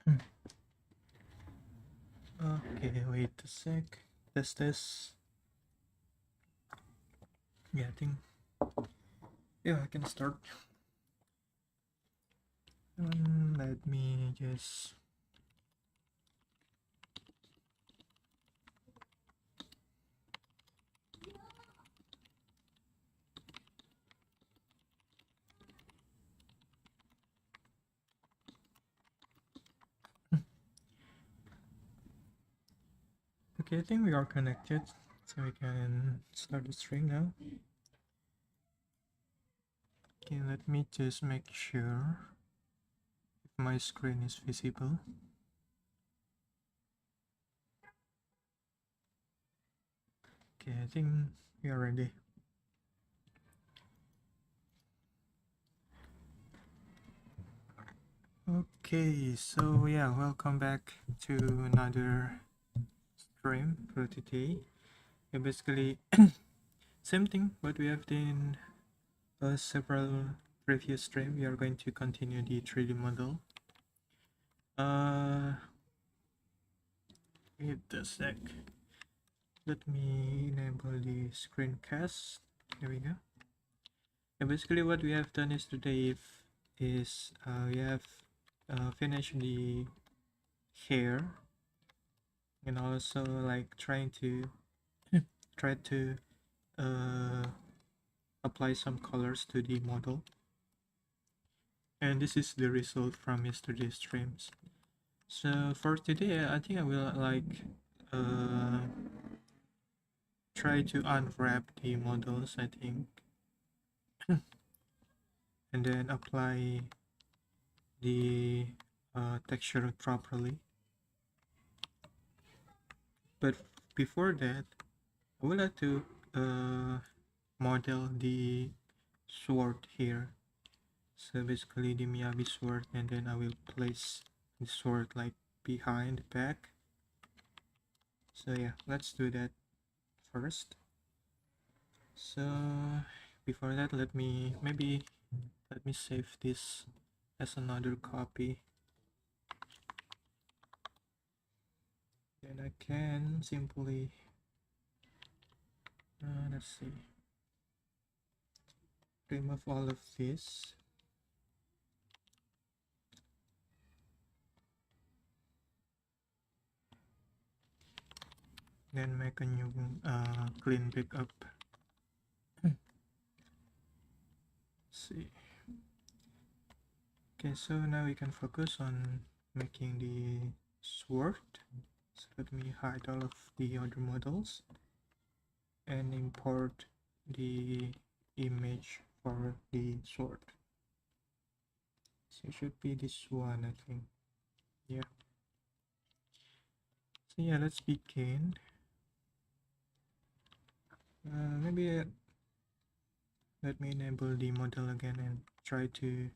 Okay, wait a sec. Test. Yeah, I think. Yeah, I can start. Let me just. Okay, I think we are connected, so we can start the stream now. Okay, let me just make sure if my screen is visible. Okay, I think we are ready. Okay, so yeah, welcome back to another stream for today. Yeah, basically, same thing what we have done several previous stream. We are going to continue the 3D model. Wait a sec. Let me enable the screencast. Here we go. Yeah, basically what we have done is today is we have finished the hair and also like trying to try to apply some colors to the model, and this is the result from yesterday's streams. So for today I think I will like try to unwrap the models, I think, and then apply the texture properly. But before that, I would like to model the sword here. So basically the Miyabi sword, and then I will place the sword like behind the back. So yeah, let's do that first. So before that, let me save this as another copy. Then I can simply let's see, remove all of this. Then make a new clean backup. See. Okay, so now we can focus on making the sword. So let me hide all of the other models and import the image for the sword. So it should be this one, I think. Yeah. So yeah, let's begin. Maybe let me enable the model again and try to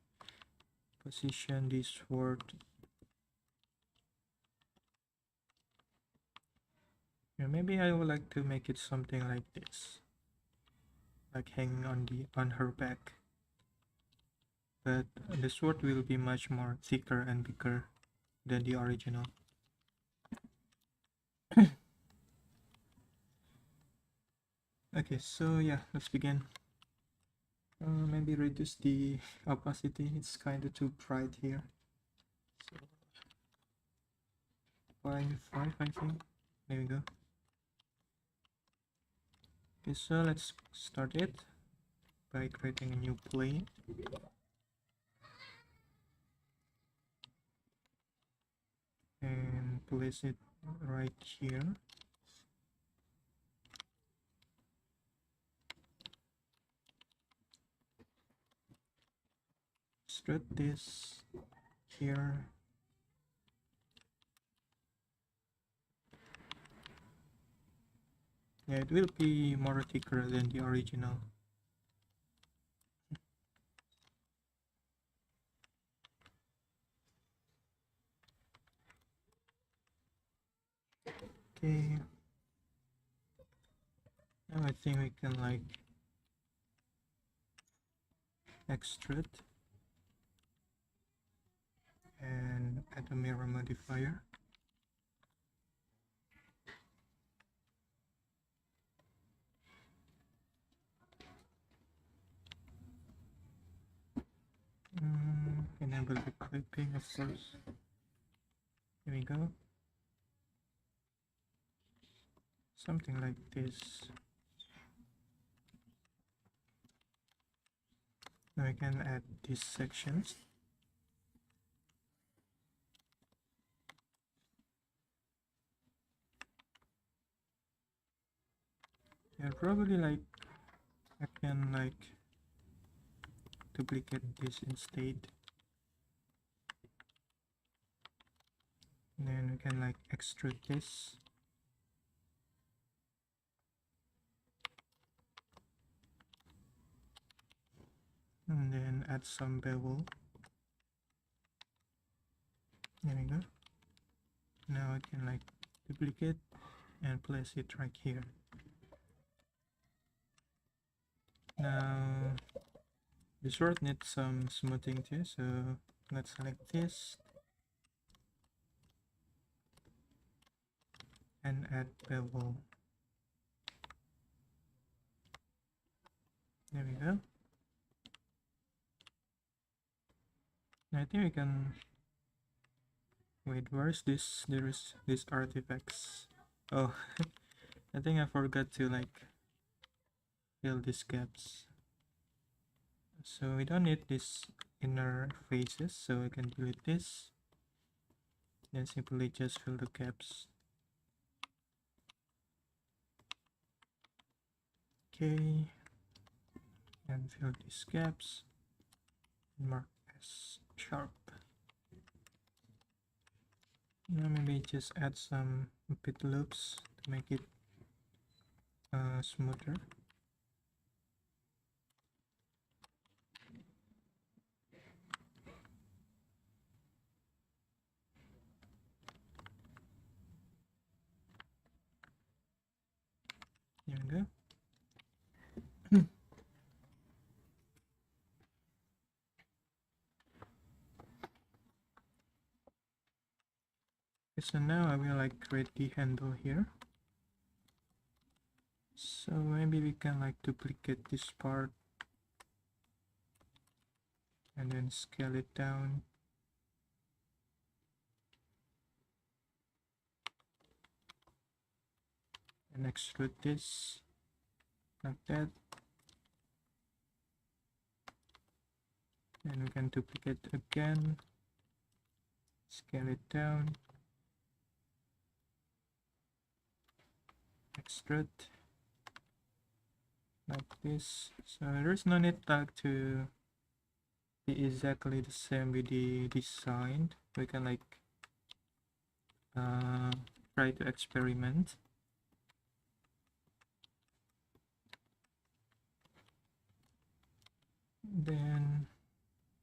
position this sword. Yeah, maybe I would like to make it something like this, like hanging on her back. But the sword will be much more thicker and bigger than the original. Okay, so yeah, let's begin. Maybe reduce the opacity, it's kind of too bright here. So 0.5, I think. There we go. Okay, so let's start it by creating a new plane. And place it right here. Strut this here. Yeah, it will be more thicker than the original. Okay. Now I think we can like extrude. and add a mirror modifier. Enable the clipping, of course. Here we go. Something like this. Now we can add these sections. Yeah, probably like I can like duplicate this instead. And then we can like extrude this. And then add some bevel. There we go. Now I can like duplicate and place it right here. Now the sword needs some smoothing too, so let's select this and add bevel. There we go. I think we can wait, where's this? There is this artifacts. Oh, I think I forgot to like fill these gaps. So we don't need this inner faces, so we can delete this. Then simply just fill the gaps. Okay, and fill these gaps. Mark as sharp. Now maybe just add some pit loops to make it smoother. There we go. Okay, so now I will like create the handle here. So maybe we can like duplicate this part and then scale it down. And extrude this like that. And we can duplicate again, scale it down, extrude like this. So there's no need like to be exactly the same with the design. We can like try to experiment. Then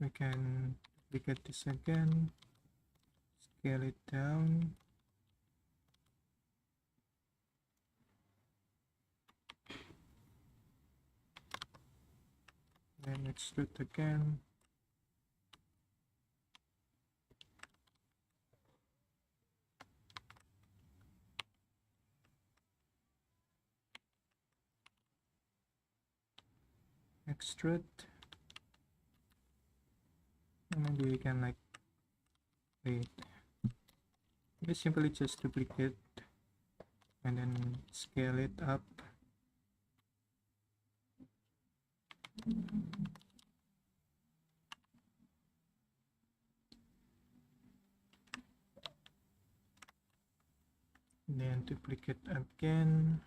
we can duplicate this again, scale it down, then extrude again, extrude. And maybe we can like wait. We simply just duplicate and then scale it up. Then duplicate again.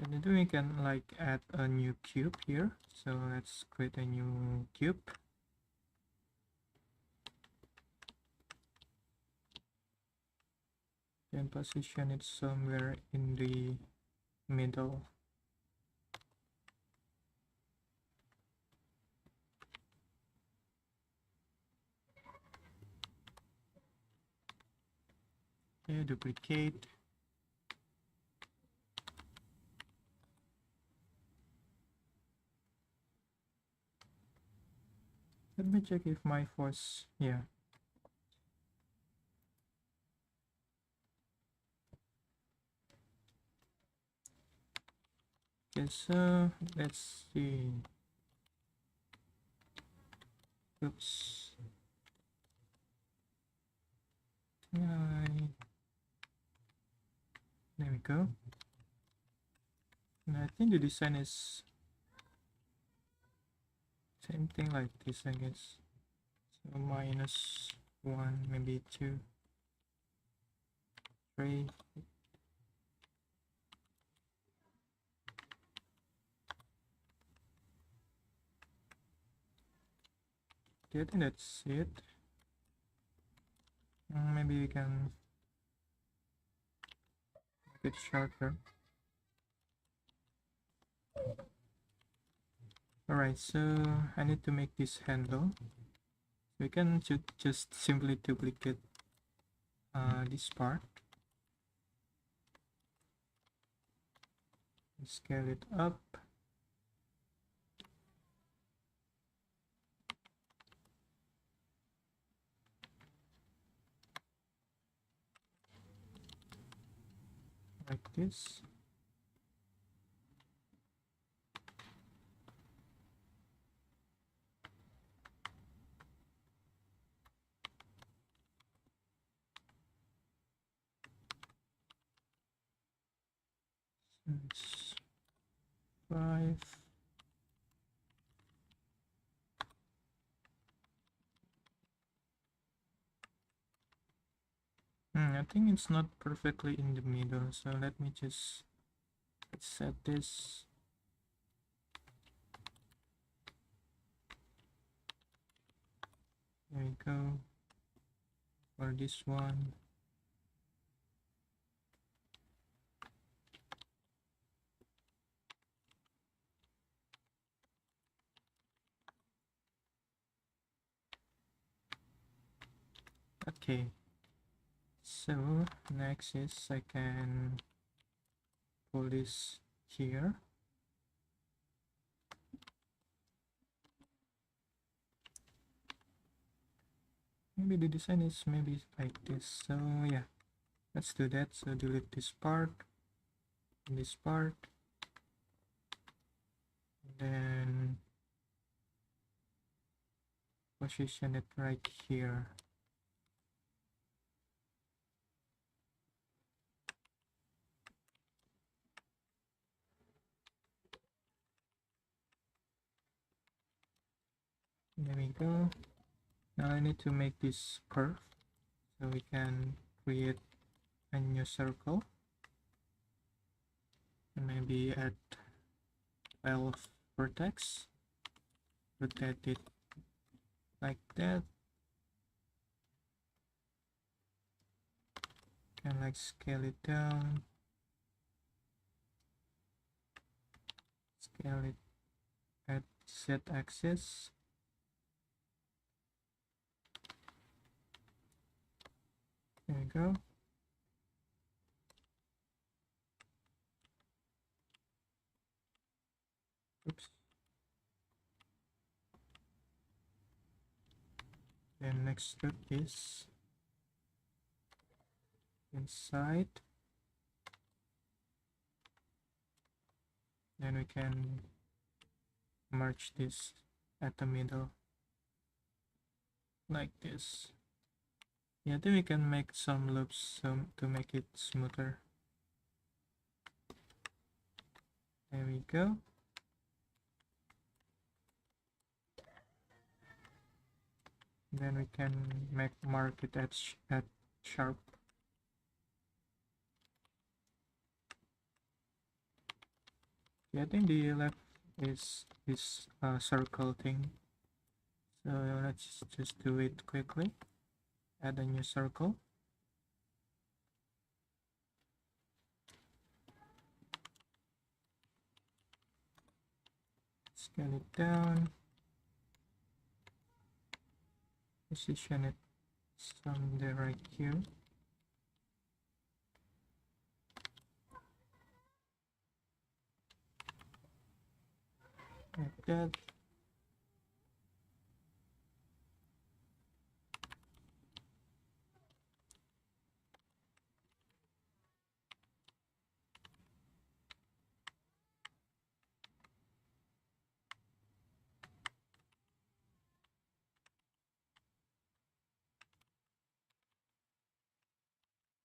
And then we can like add a new cube here. So let's create a new cube. Then position it somewhere in the middle. Okay, duplicate. Let me check if my force, yeah. Okay, so let's see. Oops. There we go. And I think the design is same thing like this, I guess. So -1, maybe 2, 3. Okay, I think that's it. Maybe we can make it shorter. Alright, so I need to make this handle. We can just simply duplicate this part. Scale it up. Like this. It's 5. I think it's not perfectly in the middle, so let me just set this. There we go. For this one. Okay. So next is I can pull this here. Maybe the design is maybe like this. So yeah, let's do that. So delete this part, and then position it right here. There we go. Now I need to make this curve, so we can create a new circle, and maybe add 12 vertex, rotate it like that, and like scale it down, scale it at Z axis. There we go. Oops. Then next step is inside. Then we can merge this at the middle like this. Yeah, then we can make some loops to make it smoother. There we go. Then we can mark it at sharp. Yeah, I think the left is this circle thing. So let's just do it quickly. Add a new circle. Scale it down. Position it somewhere right here. Like that.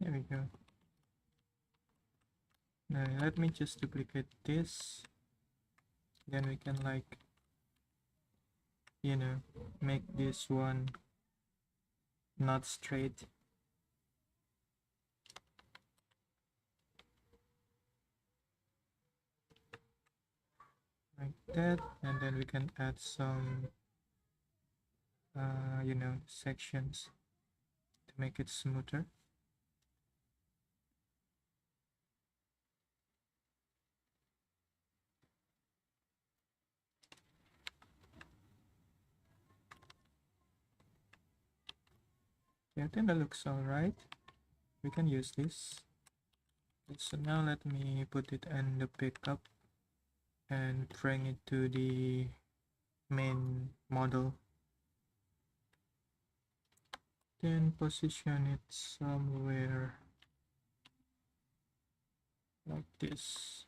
There we go. Now let me just duplicate this. Then we can like, make this one not straight. Like that. And then we can add some, sections to make it smoother. Yeah, I think that looks alright. We can use this. Okay, so now let me put it in the pickup and bring it to the main model. Then position it somewhere like this.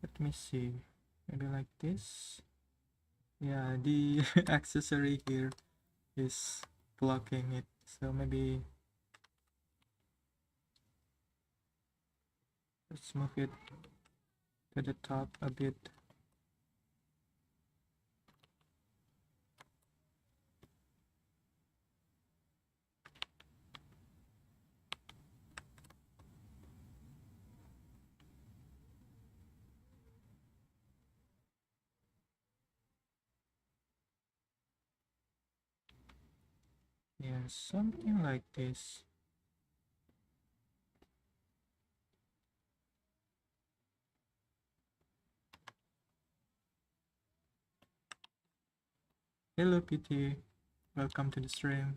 Let me see, maybe like this. Yeah, the accessory here is blocking it, so maybe let's move it to the top a bit. Yeah, something like this. Hello PT, welcome to the stream.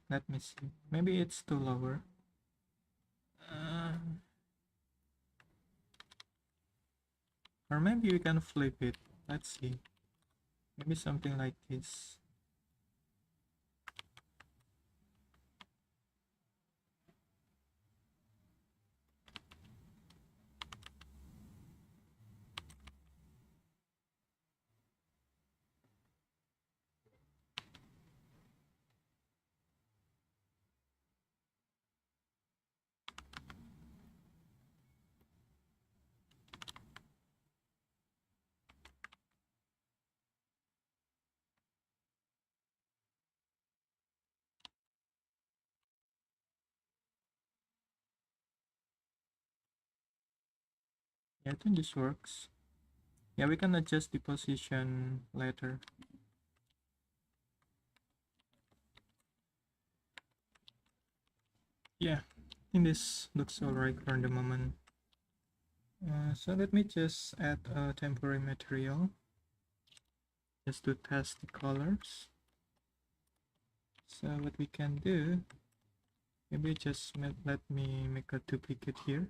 Let me see, maybe it's too lower. Or maybe we can flip it. Let's see, maybe something like this. Yeah, I think this works. Yeah, we can adjust the position later. Yeah, I think this looks alright for the moment. So let me just add a temporary material just to test the colors. So what we can do, maybe just let me make a duplicate here.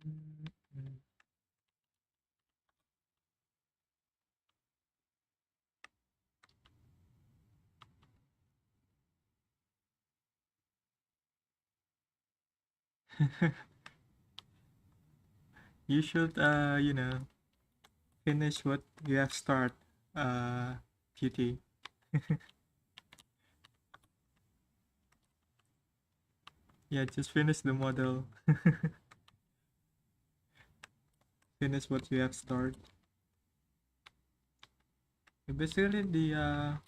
Mm. You should, finish what you have started, PT. Yeah, just finish the model. Finish what you have started. Basically, the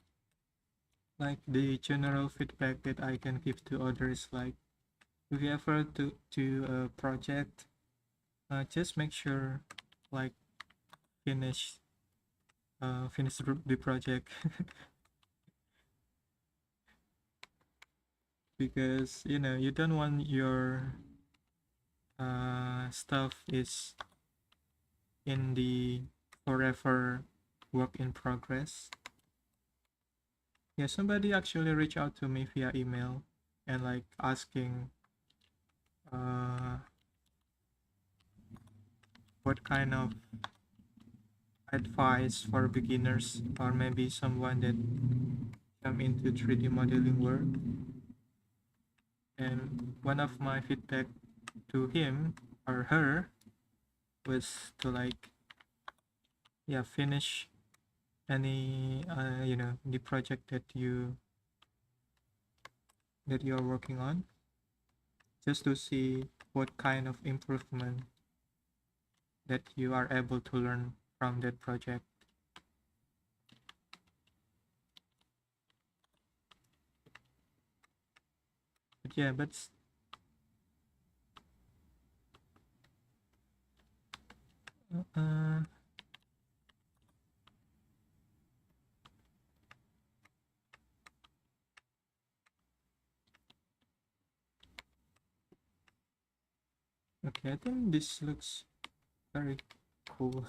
general feedback that I can give to others, like if you ever to a project, just make sure like finish finish the project. because you know you don't want your stuff is in the forever work in progress. Yeah, somebody actually reached out to me via email and like asking uh what kind of advice for beginners or maybe someone that come into 3D modeling world. And one of my feedback to him or her was to like, yeah, finish any you know, the project that you are working on, just to see what kind of improvement that you are able to learn from that project. But yeah, but uh, okay, I think this looks very cool.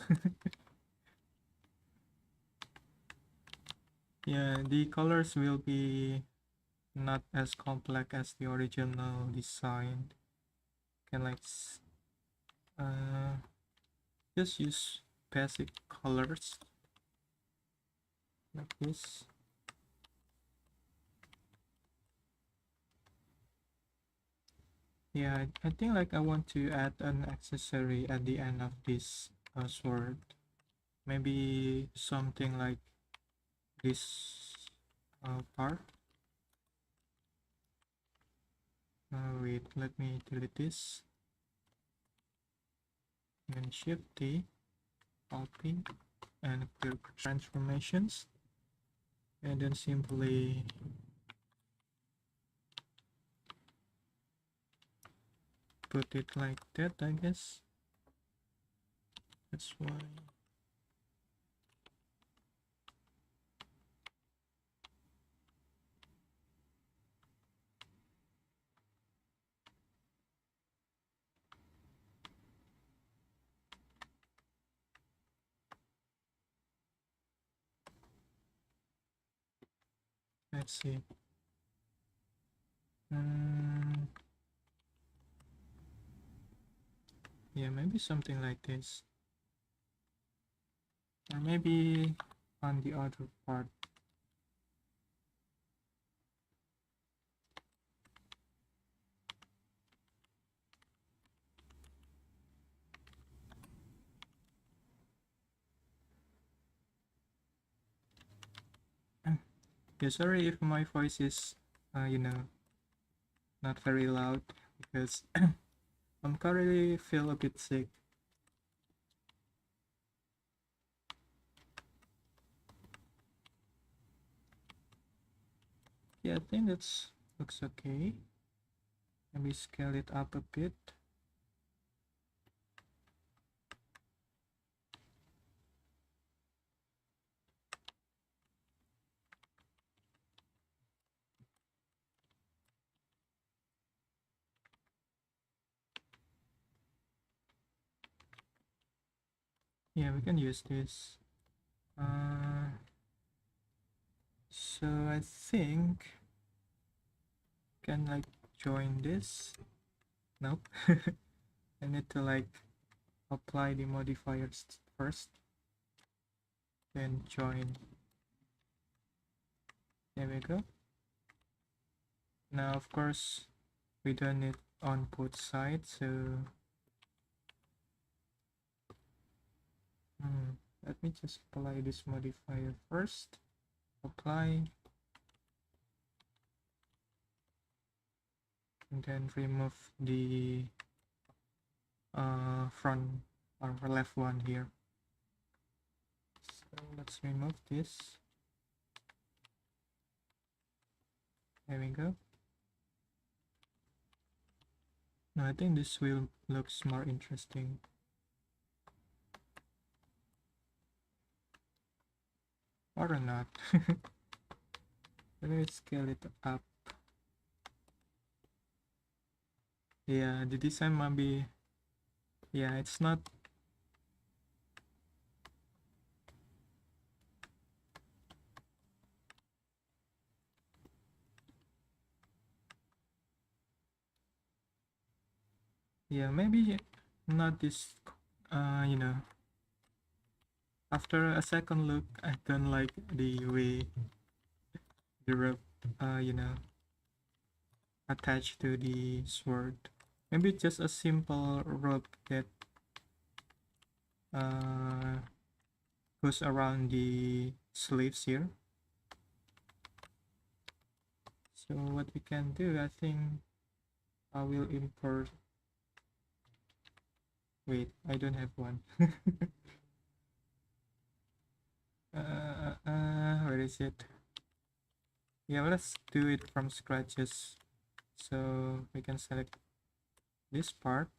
Yeah, the colors will be not as complex as the original design. Can like uh just use basic colors like this. Yeah, I think like I want to add an accessory at the end of this sword. Maybe something like this part. Wait, let me delete this. And shift T, copy, and clear transformations. And then simply put it like that, I guess. That's why. Let's see. Yeah, maybe something like this. Or maybe on the other part. Yeah, sorry if my voice is, you know, not very loud because I'm currently feel a bit sick. Yeah, I think that's looks okay. Maybe scale it up a bit. Yeah, we can use this. So I think can like join this. Nope. I need to like apply the modifiers first, then join. There we go. Now of course we done it on both sides, so let me just apply this modifier first. Apply, and then remove the front or left one here. So let's remove this. There we go. Now I think this will looks more interesting. Or not. Let me scale it up. Yeah, the design might be, yeah, it's not, yeah, maybe not this, you know, after a second look, I don't like the way the rope, you know, attached to the sword. Maybe just a simple rope that uh, goes around the sleeves here. So what we can do, I think I will import, wait, I don't have one. Where is it? Yeah, let's do it from scratches. So we can select this part,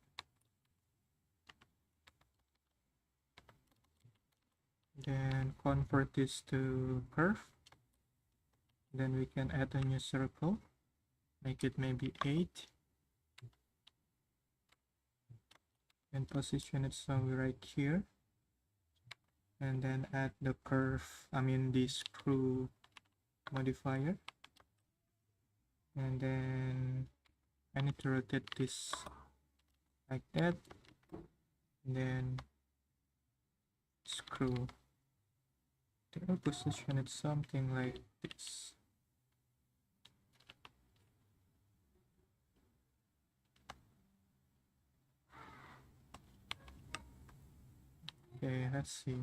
then convert this to curve. Then we can add a new circle, make it maybe 8, and position it somewhere right here. And then add the curve, I mean the screw modifier. And then I need to rotate this like that. And then screw. I'll position it something like this. Okay, let's see.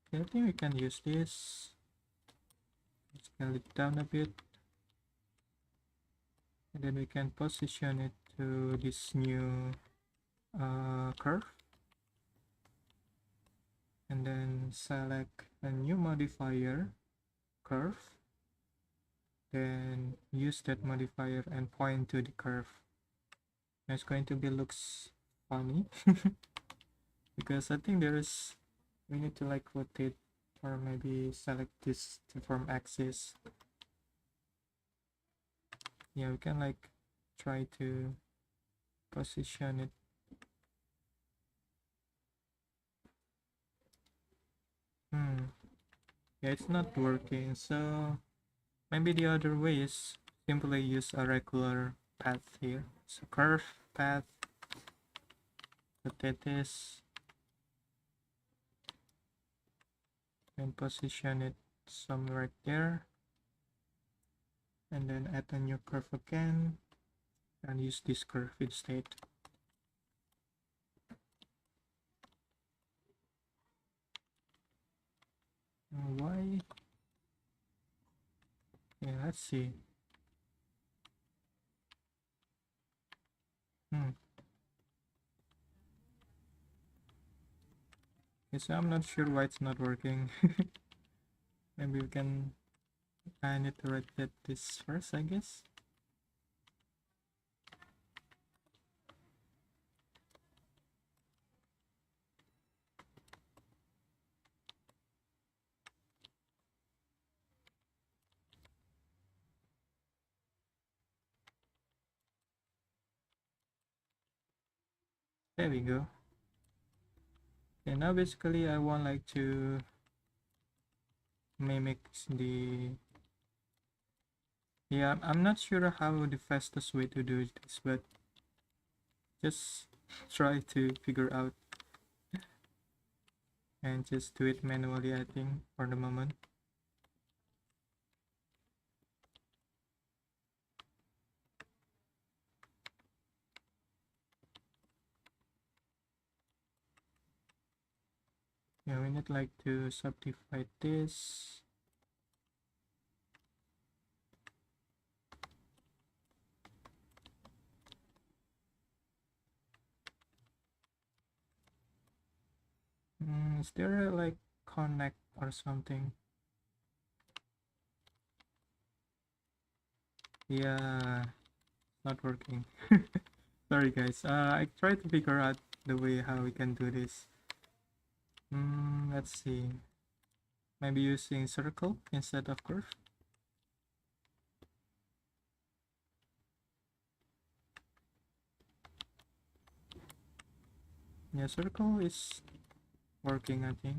Okay, I think we can use this. Let's scale it down a bit. And then we can position it to this new curve. And then select a new modifier, curve. Then use that modifier and point to the curve. It's going to be looks funny because I think we need to like rotate or maybe select this to form axis. Yeah, we can like try to position it. Yeah, it's not working, so maybe the other way is simply use a regular path here. So curve path, rotate this, and position it somewhere right there, and then add a new curve again and use this curve instead. Why? Yeah, let's see. Okay, so I'm not sure why it's not working. Maybe we can, I need to rotate this first, I guess. There we go. Okay, now basically I want like to mimic the, yeah, I'm not sure how the fastest way to do this, but just try to figure out and just do it manually, I think, for the moment. Yeah, we need like to subdivide this. Is there a like connect or something? Yeah, not working. Sorry guys. I tried to figure out the way how we can do this. Let's see. Maybe using circle instead of curve. Yeah, circle is working, I think.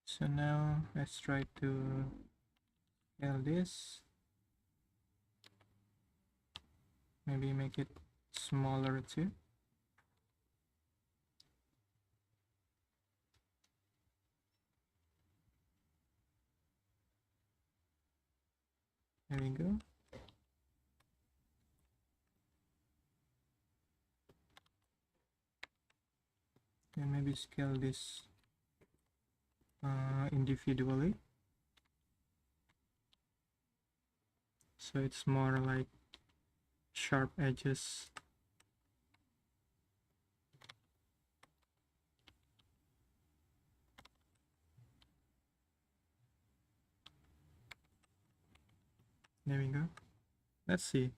So now let's try to scale this. Maybe make it smaller too. There we go. And maybe scale this individually. So it's more like sharp edges. There we go. Let's see.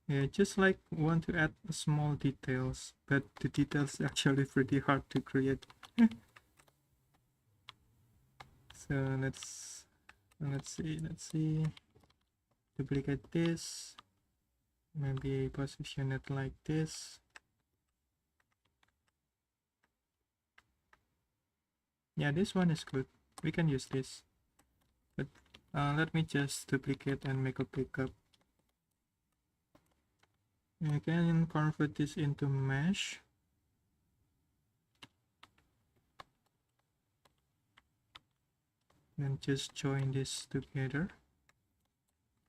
Yeah, just like want to add small details, but the details actually pretty hard to create. So let's see. Duplicate this. Maybe position it like this. Yeah, this one is good. We can use this. But let me just duplicate and make a pickup. I can convert this into mesh. Then just join this together.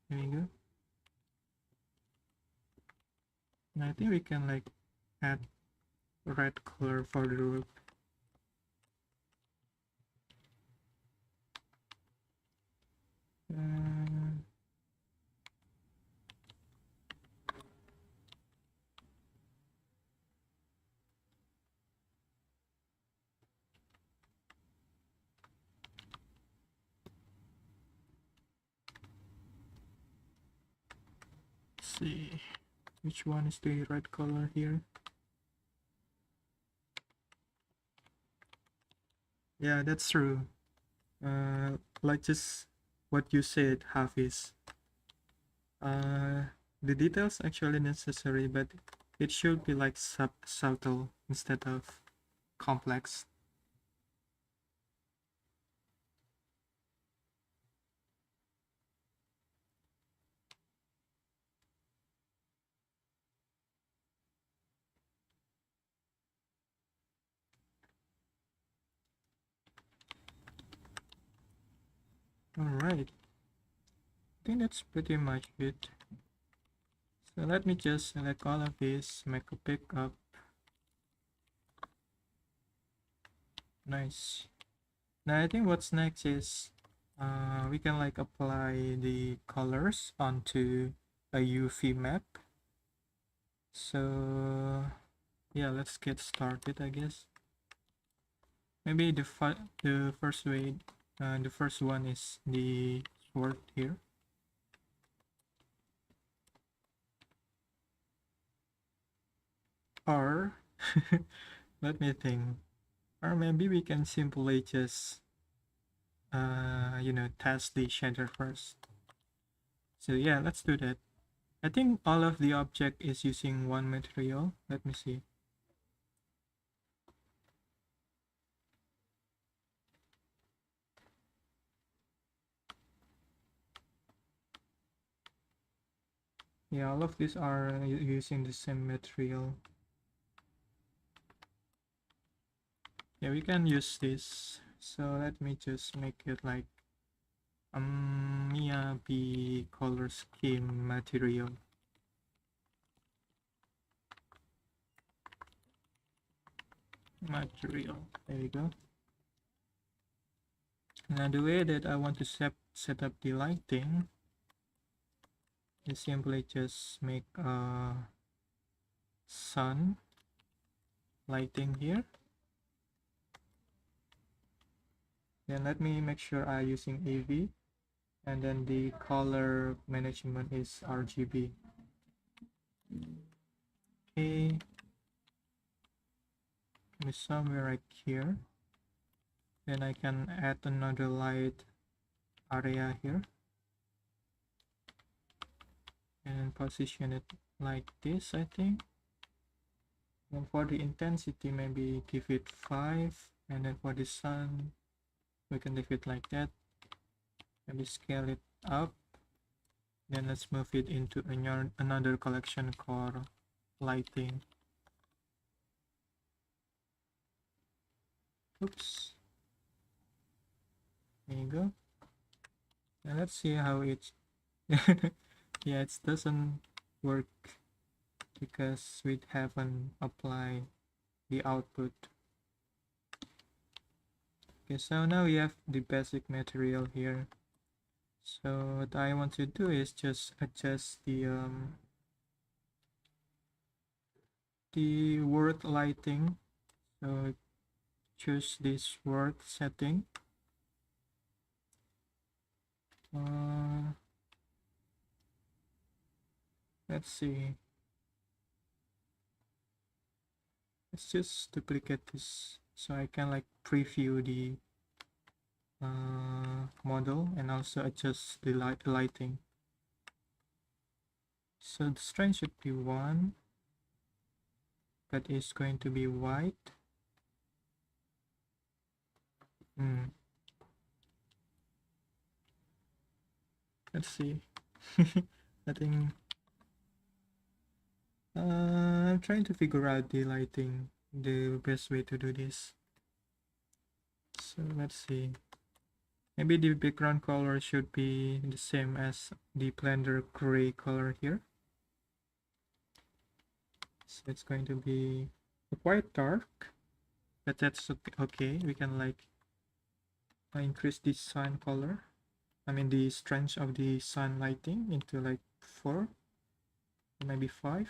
There we go. And I think we can like add red color for the roof. See which one is the red color here. Yeah, that's true. Like just what you said, Hafiz. The details actually necessary, but it should be like subtle instead of complex. Alright, I think that's pretty much it. So let me just select all of these, make a pickup. Nice. Now I think what's next is we can like apply the colors onto a UV map. So yeah, let's get started, I guess. Maybe the first way, the first one is the sword here. Or let me think. Or maybe we can simply just test the shader first. So yeah, let's do that. I think all of the object is using one material. Let me see. Yeah, all of these are using the same material. Yeah, we can use this. So let me just make it like Miyabi color scheme material. There we go. Now the way that I want to set up the lighting is simply just make a sun lighting here. Then let me make sure I'm using AV and then the color management is RGB. Okay, maybe somewhere right here. Then I can add another light area here and position it like this, I think. And for the intensity, maybe give it 5, and then for the sun we can leave it like that. Maybe scale it up. Then let's move it into another collection called lighting. Oops, there you go. And let's see how it's yeah, it doesn't work because we haven't applied the output. Okay, so now we have the basic material here. So what I want to do is just adjust the word lighting. So choose this word setting. Let's see. Let's just duplicate this so I can like preview the model and also adjust the lighting. So the strength should be 1. That is going to be white. Let's see. I think I'm trying to figure out the lighting, the best way to do this. So let's see. Maybe the background color should be the same as the Blender gray color here. So it's going to be quite dark, but that's okay. We can like increase the sun color. I mean the strength of the sun lighting into like 4, maybe 5.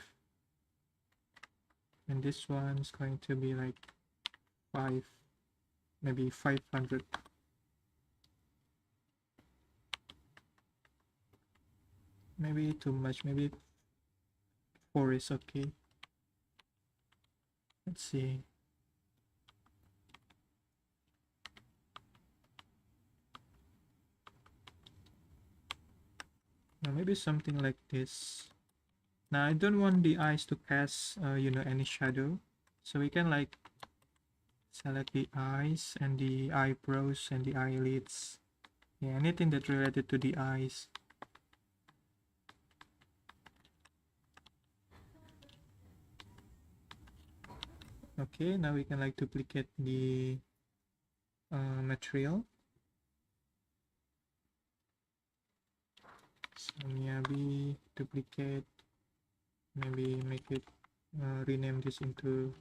And this one is going to be like 5, maybe 500. Maybe too much, maybe 4 is okay. Let's see. Now maybe something like this. Now I don't want the eyes to cast any shadow, so we can like select the eyes and the eyebrows and the eyelids. Yeah, anything that's related to the eyes. Okay, now we can like duplicate the material. So Miyabi, duplicate, maybe make it rename this into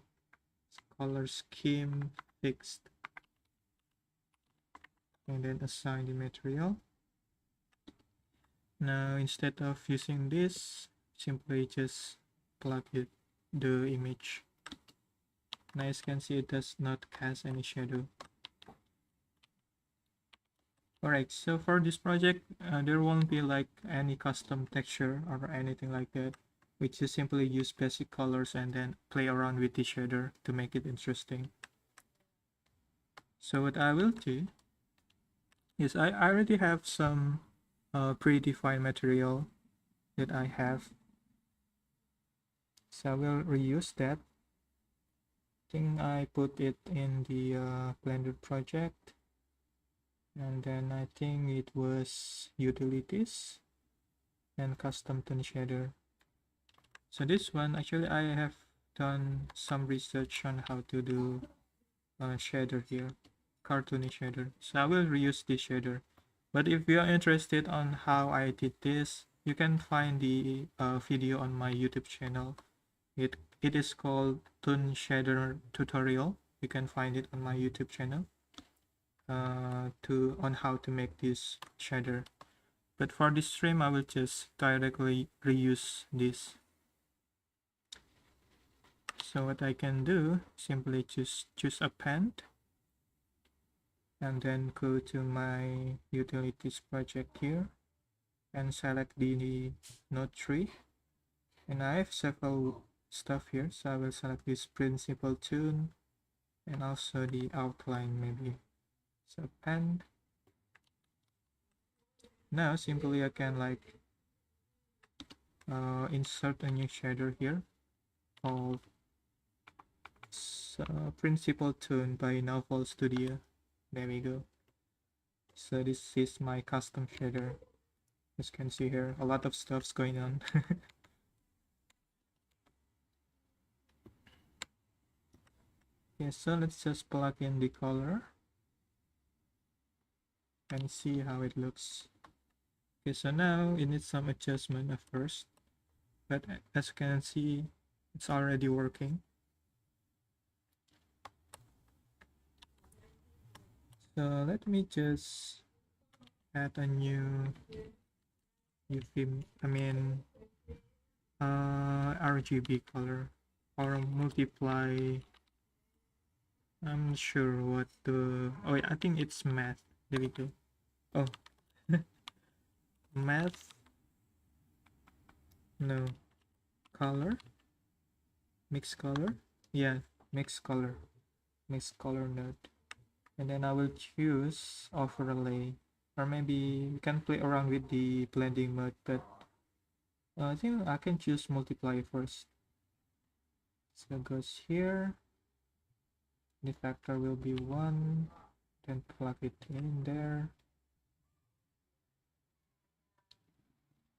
color scheme fixed, and then assign the material. Now instead of using this, simply just plug it the image. Now as you can see, it does not cast any shadow. Alright, so for this project, there won't be like any custom texture or anything like that. We just simply use basic colors and then play around with the shader to make it interesting. So what I will do is I already have some predefined material that I have. So I will reuse that. I think I put it in the Blender project. And then I think it was utilities and custom tone shader. So this one, actually I have done some research on how to do shader here, cartoony shader. So I will reuse this shader. But if you are interested on how I did this, you can find the video on my YouTube channel. It is called Toon Shader Tutorial. You can find it on my YouTube channel. On how to make this shader, but for this stream I will just directly reuse this. So what I can do, simply just choose append, and then go to my utilities project here and select the node tree. And I have several stuff here, so I will select this principal tune and also the outline maybe. So pen. Now simply I can like insert a new shader here called principal tune by Nauval Studio. There we go. So this is my custom shader. As you can see here, a lot of stuff's going on. Okay, so let's just plug in the color and see how it looks. Okay, so now it needs some adjustment at first, but as you can see, it's already working. So let me just add a new UV, RGB color or multiply. I'm not sure what the, oh yeah, I think it's math. There we go. Oh, math, no, color, mix color, yeah, mix color node. And then I will choose overlay, or maybe we can play around with the blending mode, but I think I can choose multiply first. So it goes here, the factor will be 1, then plug it in there.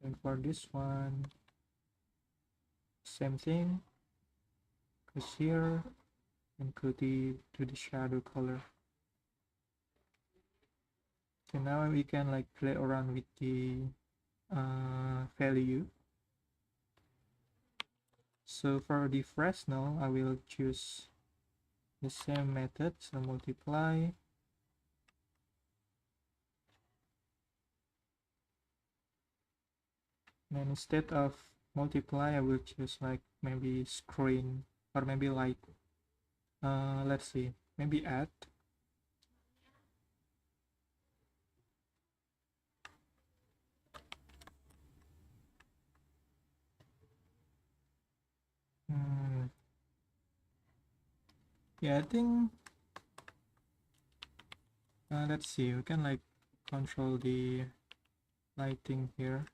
And for this one, same thing, goes here and go to the shadow color. So now we can like play around with the value. So for the Fresnel, I will choose the same method, so multiply. And instead of multiply, I will choose like maybe screen, or maybe like let's see, maybe add. Yeah, I think let's see, we can like control the lighting here.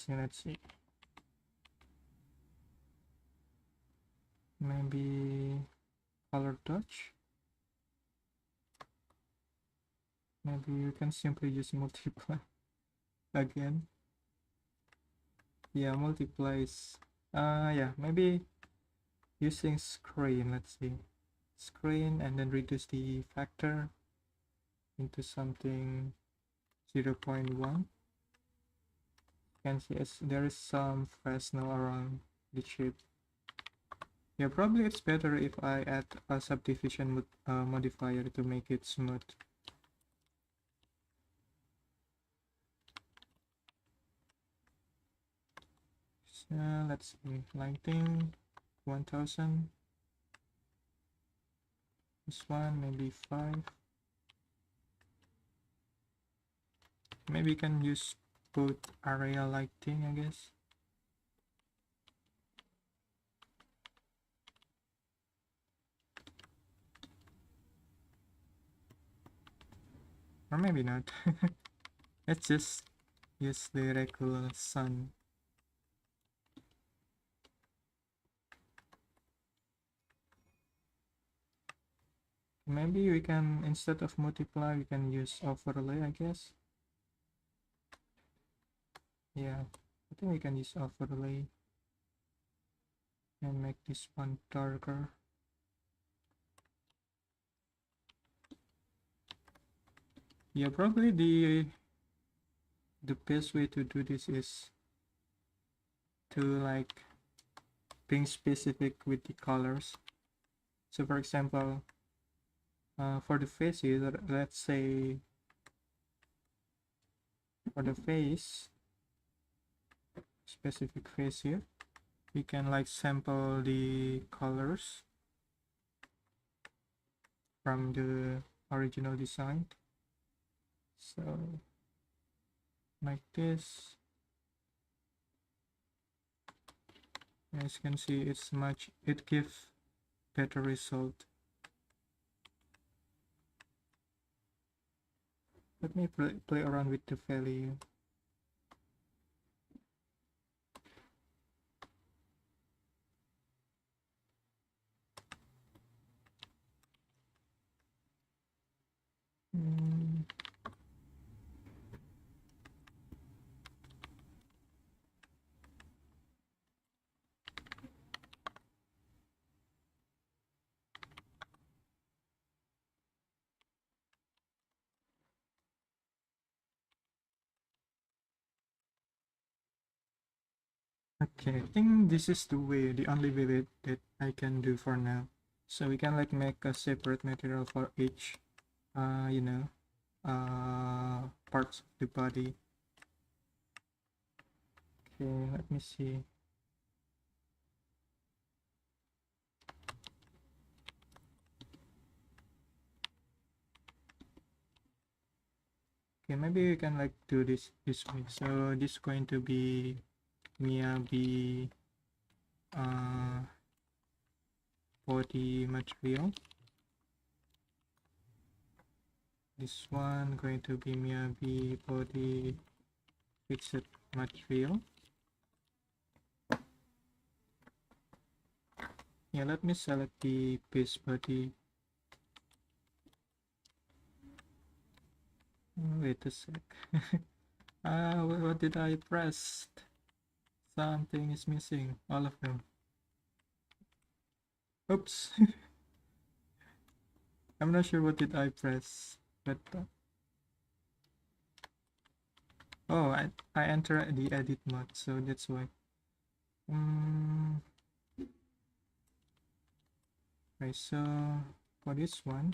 Let's see, maybe color touch. Maybe you can simply just multiply again. Yeah, multiplies. Yeah, maybe using screen. Let's see, screen, and then reduce the factor into something 0.1. You can see there is some Fresnel around the chip. Yeah, probably it's better if I add a subdivision modifier to make it smooth. So let's see, lighting 1000. This one maybe 5. Maybe you can use both area lighting, I guess. Or maybe not. Let's just use the regular sun. Maybe we can, instead of multiply, we can use overlay, I guess. Yeah, I think we can use overlay and make this one darker. Yeah, probably the best way to do this is to like being specific with the colors. So for example, for the faces, let's say For the face, specific face here, we can like sample the colors from the original design. So like this, as you can see, it gives better result. Let me play around with the value. Okay, I think this is the only way that I can do for now. So we can like make a separate material for each, you know, parts of the body. Okay, let me see. Okay, maybe we can like do this way. So this is going to be Miyabi body material. This one going to be Miyabi body fixed material. Yeah, let me select the base body. Wait a sec. What did I press? Something is missing. All of them. Oops. I'm not sure what did I press, but oh, I enter the edit mode, so that's why. Right, so for this one,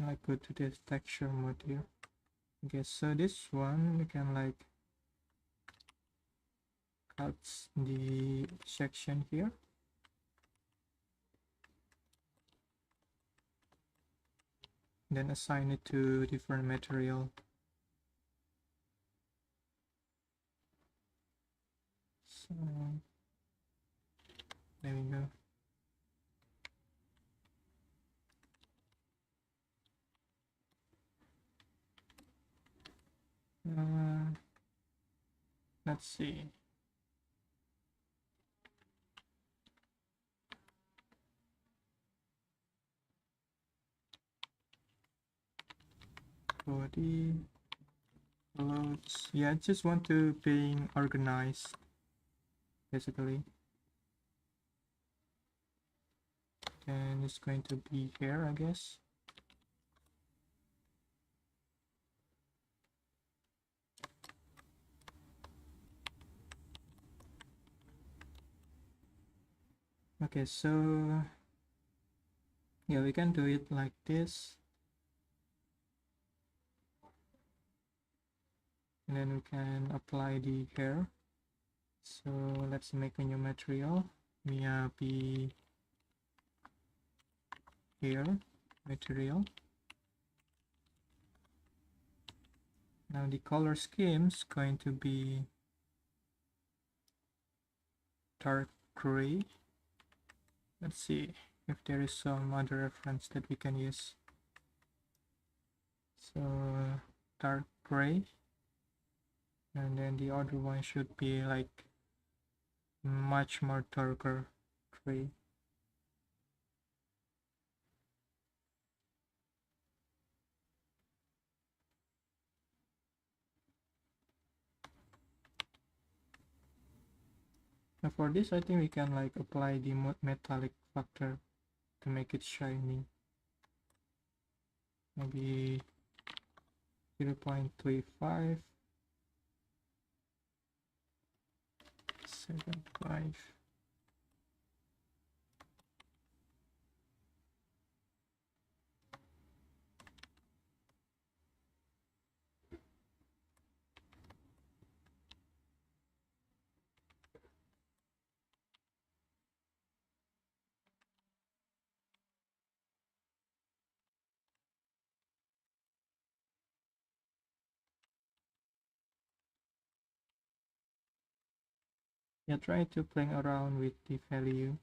I go to the texture mode here. Okay, so this one we can like cut the section here. Then assign it to different material. So there we go. Let's see. Body, clothes. Yeah, I just want to being organized, basically. And it's going to be here, I guess. Okay, so yeah, we can do it like this. And then we can apply the hair. So let's make a new material. Miyabi hair material. Now the color scheme is going to be dark gray. Let's see if there is some other reference that we can use. So dark gray, and then the other one should be like much more darker gray. Now for this, I think we can like apply the metallic factor to make it shiny. Maybe 0.25, 75. Yeah, try to playing around with the value.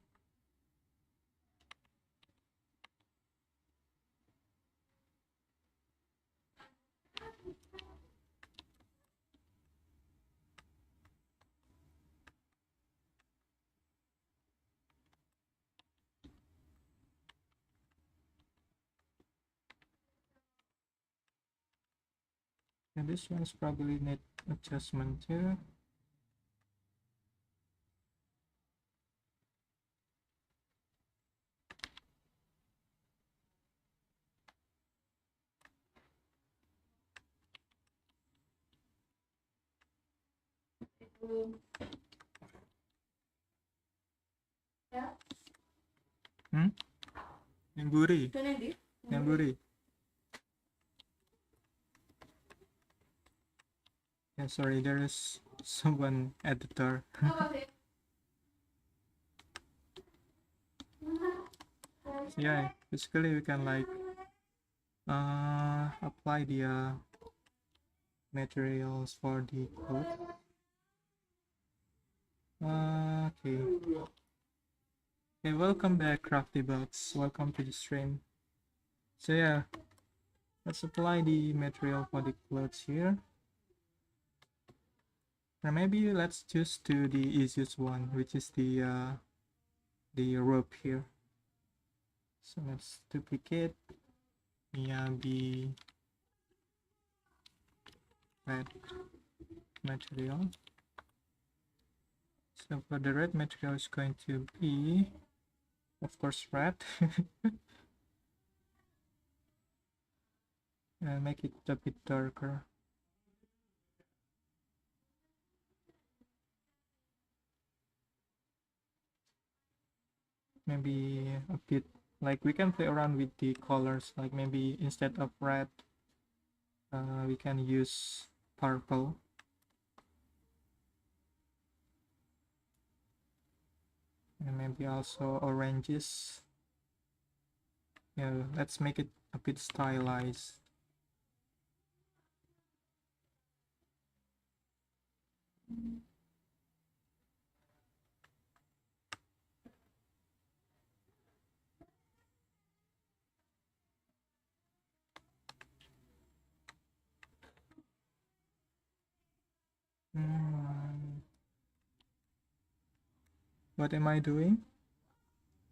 And this one's probably need adjustment too. Hmm? Yang gurih. Yang gurih. Yeah, sorry, there is someone at the door. So yeah, basically we can like apply the materials for the cloth. Okay. Okay, welcome back, Crafty Box. Welcome to the stream. So yeah, let's apply the material for the clothes here. Or maybe let's just do the easiest one, which is the rope here. So let's duplicate Miyabi red material. So for the red material is going to be, of course, red. And make it a bit darker. Maybe a bit, like we can play around with the colors, like maybe instead of red, we can use purple. And maybe also oranges. Yeah, let's make it a bit stylized. What am I doing?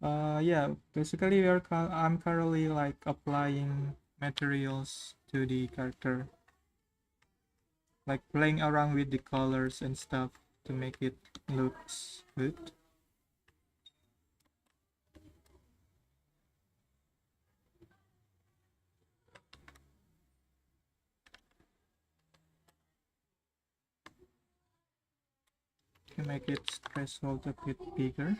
Yeah, basically I'm currently like applying materials to the character, like playing around with the colors and stuff to make it looks good. Can make it threshold a bit bigger.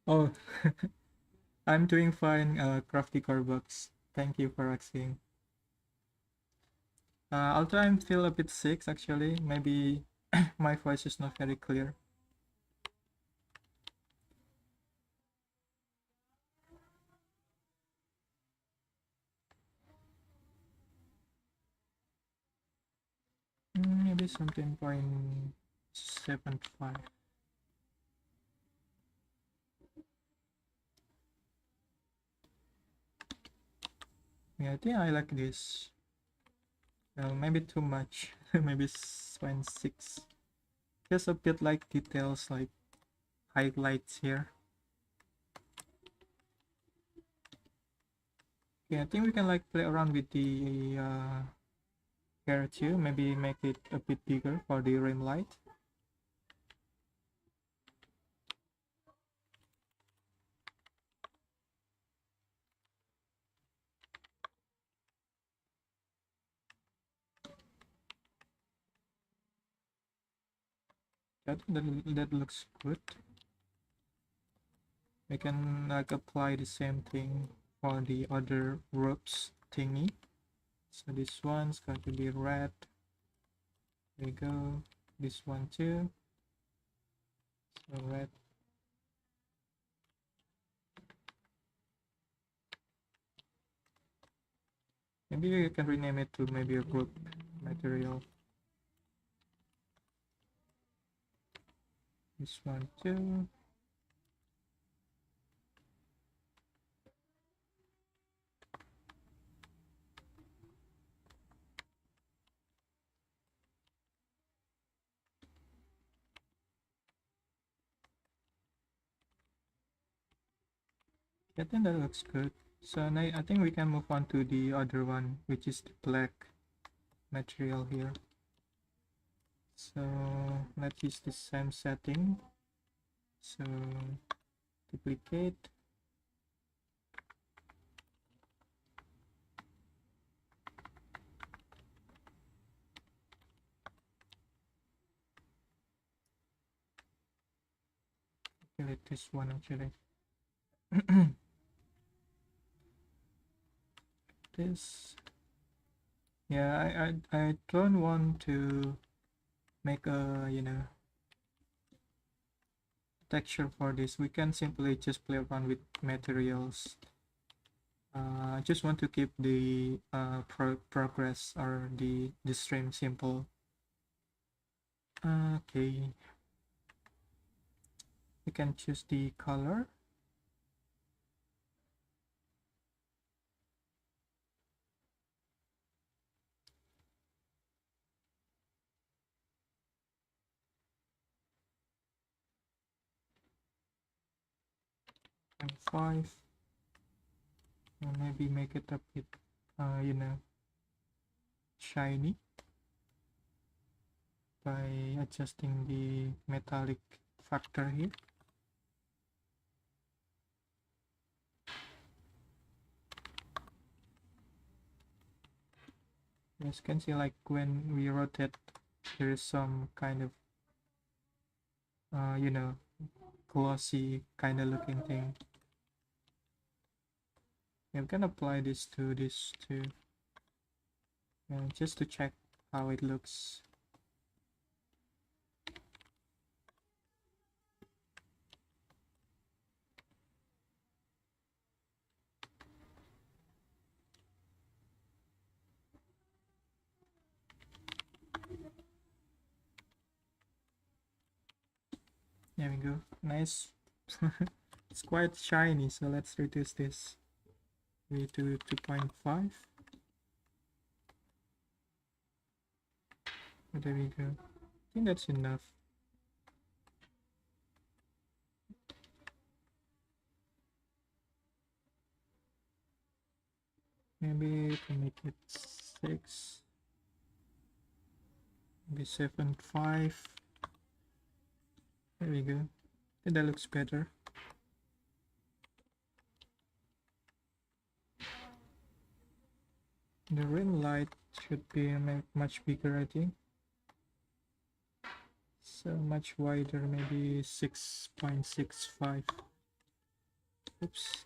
Oh, I'm doing fine, Crafty Corebox. Thank you for asking. Although I'm still a bit sick, actually, maybe my voice is not very clear. Maybe something 0.75. Yeah, I think I like this. Maybe too much. Maybe 0.6. Just a bit like details, like highlights here. Okay, I think we can like play around with the hair too. Maybe make it a bit bigger for the rim light. That looks good. We can like apply the same thing for the other ropes thingy. So this one's going to be red. There we go. This one too. So red. Maybe you can rename it to maybe a group material. This one too. I think that looks good. So now I think we can move on to the other one, which is the black material here. So let's use the same setting. So duplicate. Delete this one actually. This. Yeah, I don't want to make a, you know, texture for this. We can simply just play around with materials. I just want to keep the progress or the stream simple. Okay, we can choose the color. And 5, and maybe make it a bit you know, shiny by adjusting the metallic factor here. As you can see, like when we rotate, there is some kind of you know, glossy kind of looking thing. I'm gonna apply this to this too, just to check how it looks. There we go. Nice. It's quite shiny, so let's reduce this to 2.5. There we go. I think that's enough. Maybe we can make it 6. Maybe 7.5. There we go. I think that looks better. The rim light should be much bigger, I think. So much wider, maybe 6.65. Oops.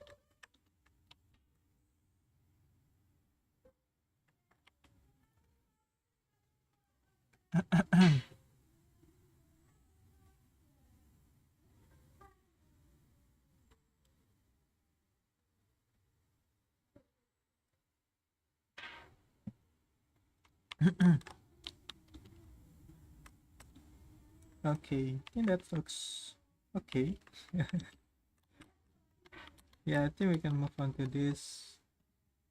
Okay, I think that looks okay. Yeah, I think we can move on to this.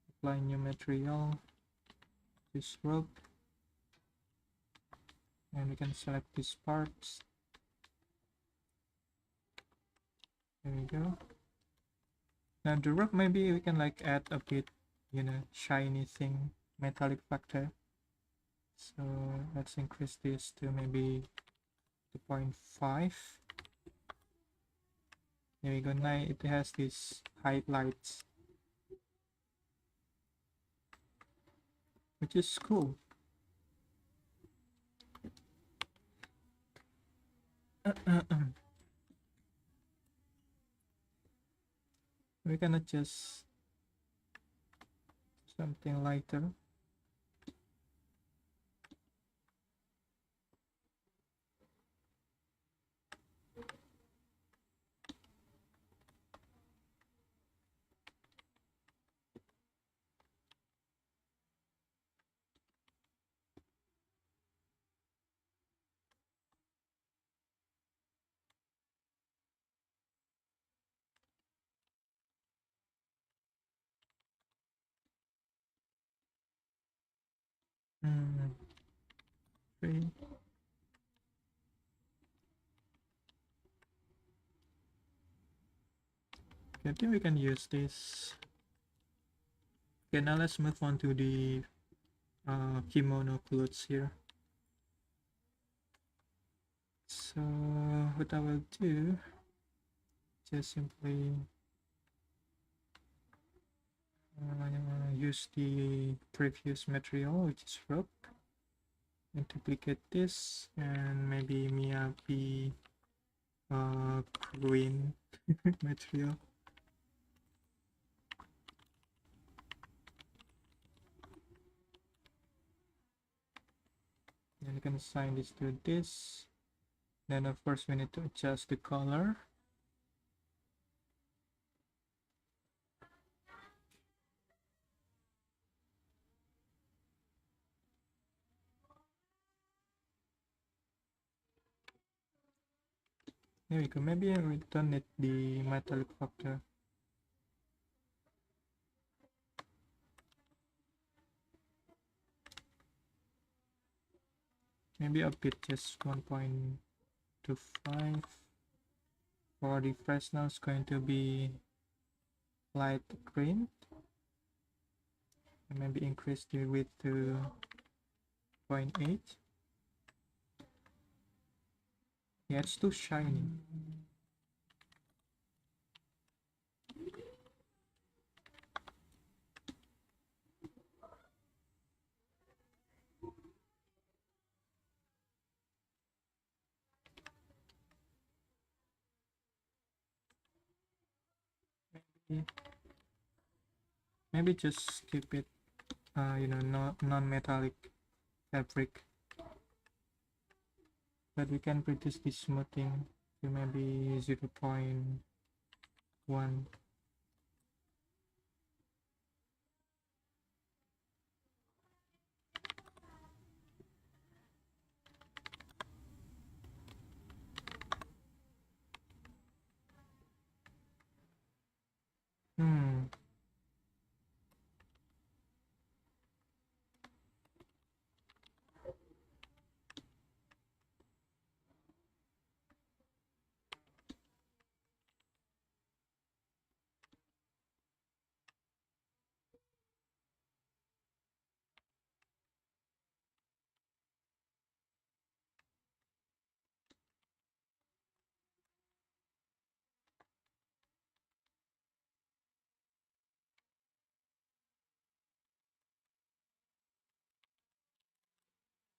Apply new material. This rope. And we can select these parts. There we go. Now the rope, maybe we can like add a bit, you know, shiny thing, metallic factor. So let's increase this to maybe 2.5. There we go. Now it has these highlights, which is cool. We can adjust something lighter. 3. Okay, I think we can use this. Okay, now let's move on to the kimono clothes here. So what I will do, just simply use the previous material, which is rope, and duplicate this, and maybe Miyabi green material. And you can assign this to this. Then of course we need to adjust the color. There we go. Maybe I don't need the metallic factor. Maybe a bit, just 1.25. For the Fresnel is going to be light green. And maybe increase the width to 0.8. Yeah, it's too shiny. Maybe just keep it, non-metallic fabric. But we can reduce the smoothing to maybe 0.1.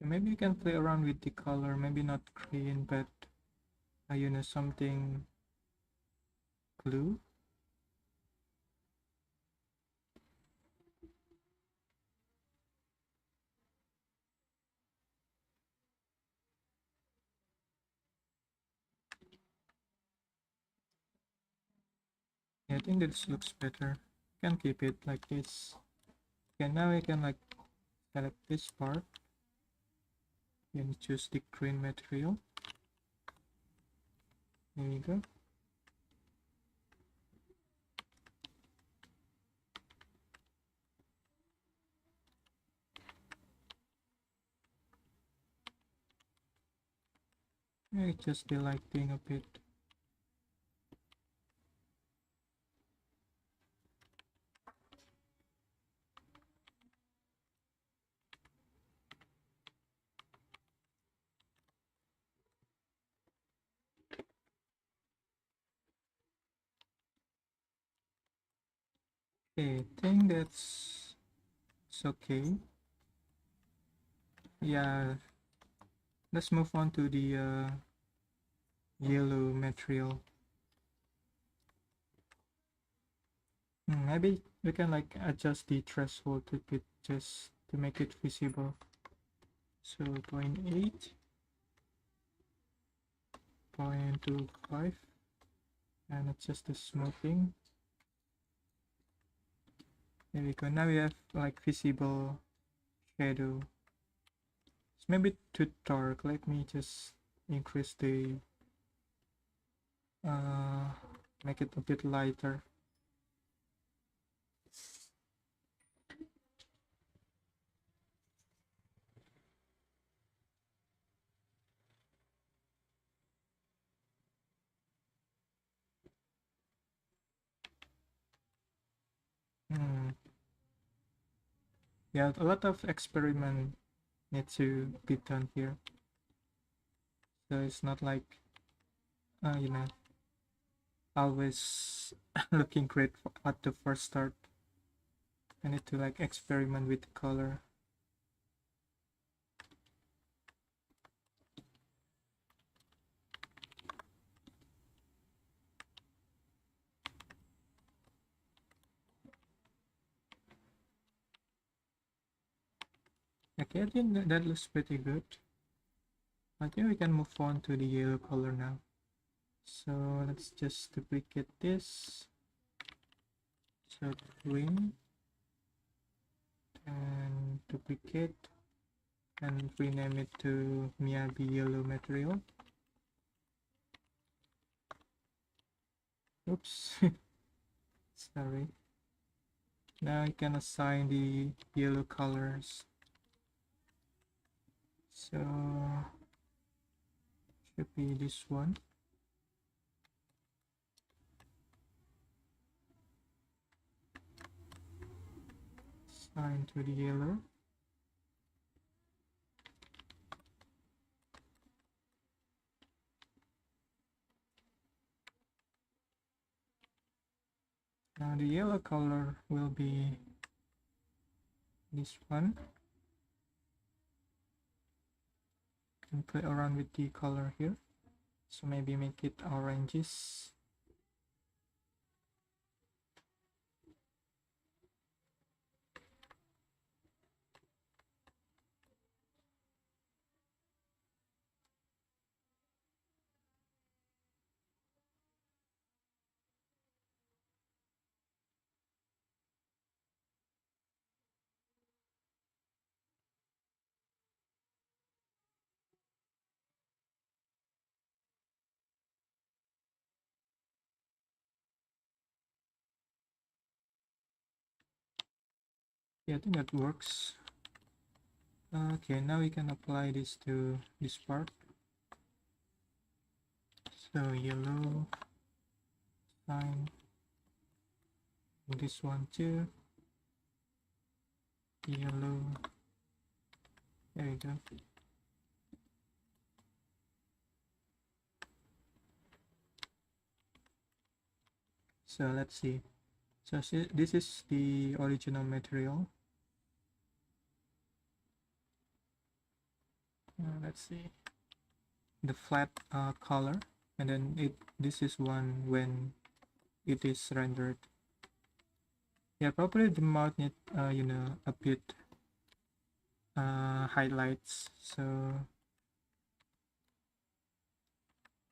Maybe you can play around with the color, maybe not green, but something blue. Yeah, I think this looks better. You can keep it like this. Okay, now we can like select this part and choose the green material. There you go. Yeah, just the lighting a bit. Okay, I think that's it's okay. Yeah, let's move on to the yellow material. Maybe we can like adjust the threshold a bit just to make it visible. So 0.8, 0.25, and adjust the smoothing. There we go. Now we have like visible shadow. It's maybe too dark. Let me just increase the make it a bit lighter. Hmm. Yeah, a lot of experiment need to be done here. So it's not like, you know, always looking great at the first start. I need to like experiment with the color. Okay, I think that looks pretty good. I think we can move on to the yellow color now. So let's just duplicate this. So green and duplicate and rename it to Miyabi yellow material. Oops, sorry. Now I can assign the yellow colors. So should be this one. Assign to the yellow. Now the yellow color will be this one. Can play around with the color here. So maybe make it oranges. Yeah, I think that works. Okay, now we can apply this to this part. So yellow, fine. This one too. Yellow. There we go. So let's see. So this is the original material. Let's see the flat color, and then this is one when it is rendered. Yeah, probably the mouth need you know, a bit highlights. So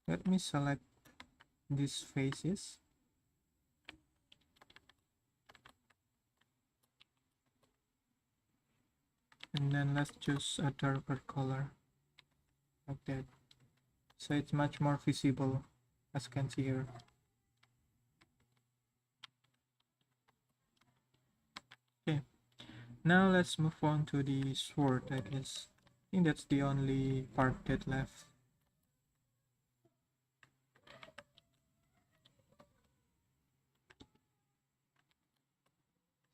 let me select these faces. And then let's choose a darker color like that. So it's much more visible, as you can see here. Okay, now let's move on to the sword, I guess. I think that's the only part that left.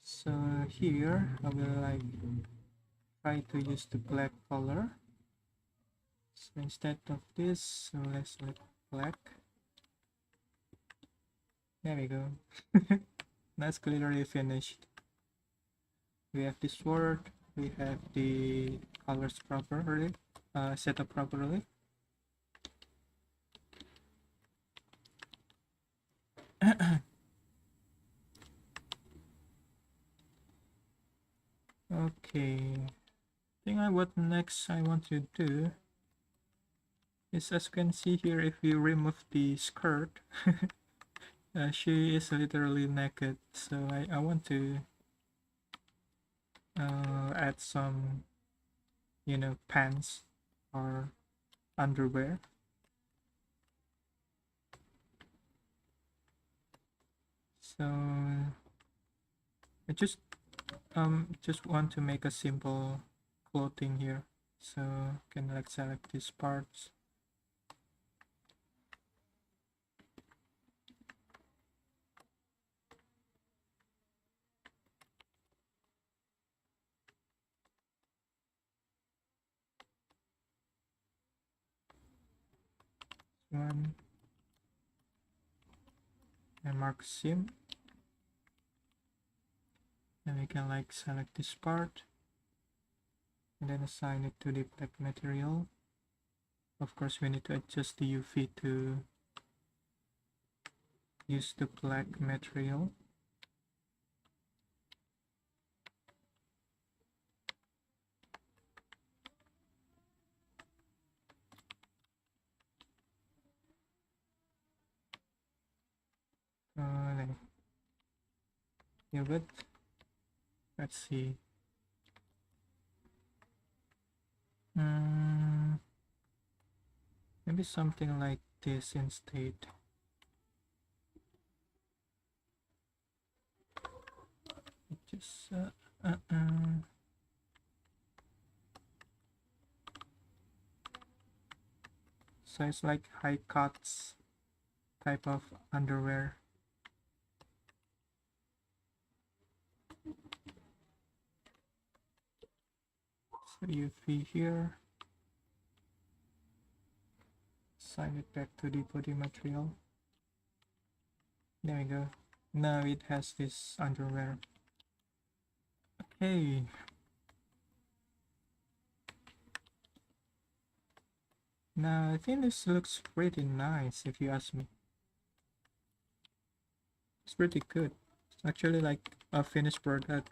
So here I will like try to use the black color. So instead of this, so let's select black. There we go. That's clearly finished. We have the sword, we have the colors properly, set up properly. Okay, I think what next I want to do is, as you can see here, if you remove the skirt, she is literally naked. So I want to add some, you know, pants or underwear. So I just want to make a simple clothing here. So can like select these parts. one, and mark sim. And we can like select this part and then assign it to the black material. Of course, we need to adjust the UV to use the black material. Yeah, but let's see. Maybe something like this instead. Just so it's like high cuts type of underwear. So UV here. Assign it back to the body material. There we go. Now it has this underwear. Okay. Now I think this looks pretty nice if you ask me. It's pretty good. It's actually like a finished product.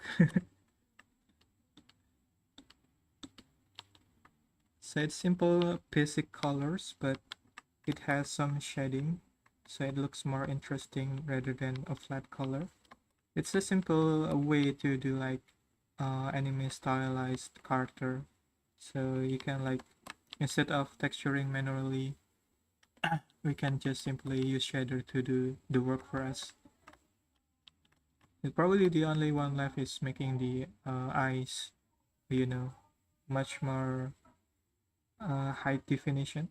So it's simple basic colors, but it has some shading, so it looks more interesting rather than a flat color. It's a simple way to do like anime stylized character. So you can like, instead of texturing manually, we can just simply use shader to do the work for us. And probably the only one left is making the eyes, you know, much more high definition.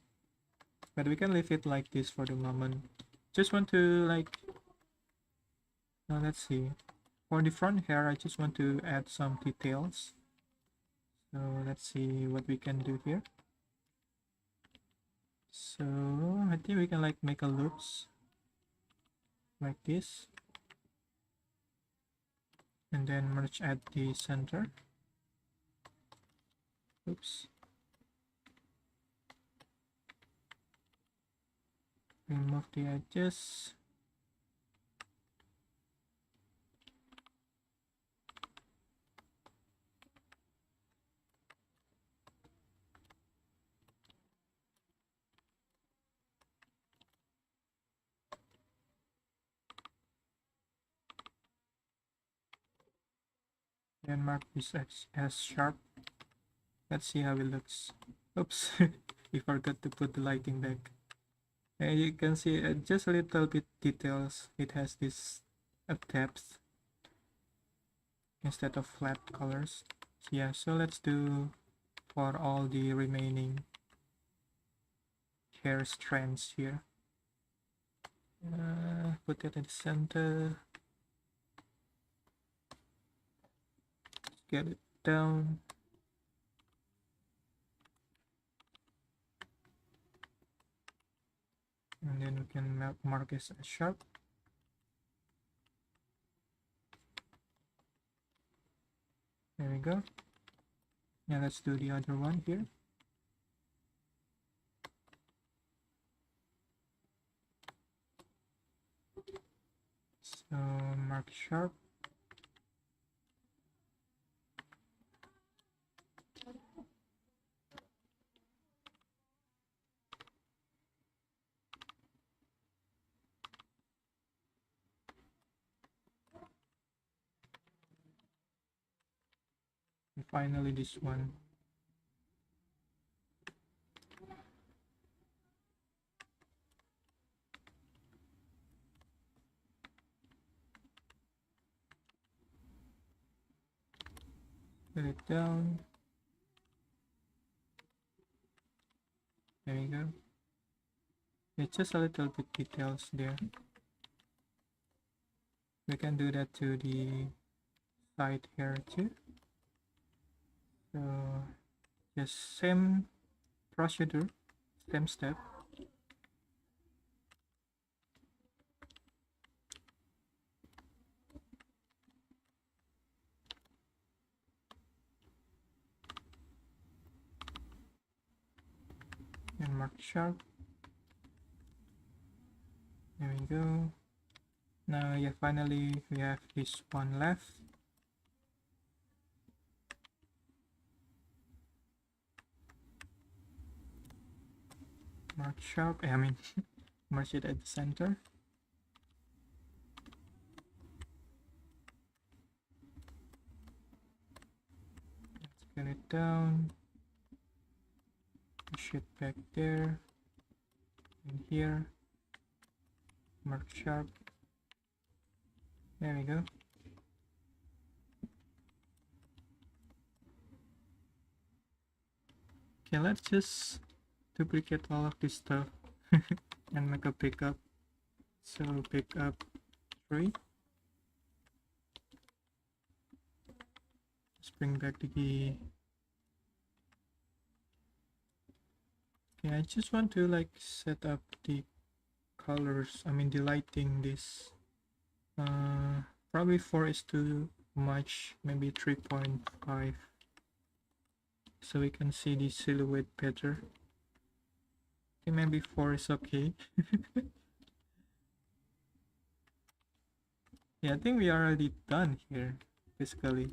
But we can leave it like this for the moment. Just want to like, now let's see. For the front hair, I just want to add some details. So let's see what we can do here. So I think we can like make a loops like this. And then merge at the center. Oops. Remove the edges. Then mark this as sharp. Let's see how it looks. Oops, we forgot to put the lighting back. And you can see just a little bit details. It has this depth instead of flat colors. Yeah, so let's do for all the remaining hair strands here. Put it in the center. Get it down. And then we can mark it as sharp. There we go. Now let's do the other one here. So mark sharp. And finally this one. Put it down. There we go. It's just a little bit details there. We can do that to the side here too. So just same procedure, same step. and mark sharp. There we go. Now, yeah, finally we have this one left. Mark sharp, I mean, merge it at the center. Let's get it down. Push it back there. And here. Mark sharp. There we go. Okay, let's just duplicate all of this stuff and make a pickup. So pick up 3. Let's bring back the key. Okay, I just want to like set up the colors, I mean the lighting. This probably 4 is too much, maybe 3.5, so we can see the silhouette better. Okay, maybe 4 is okay. Yeah, I think we are already done here basically.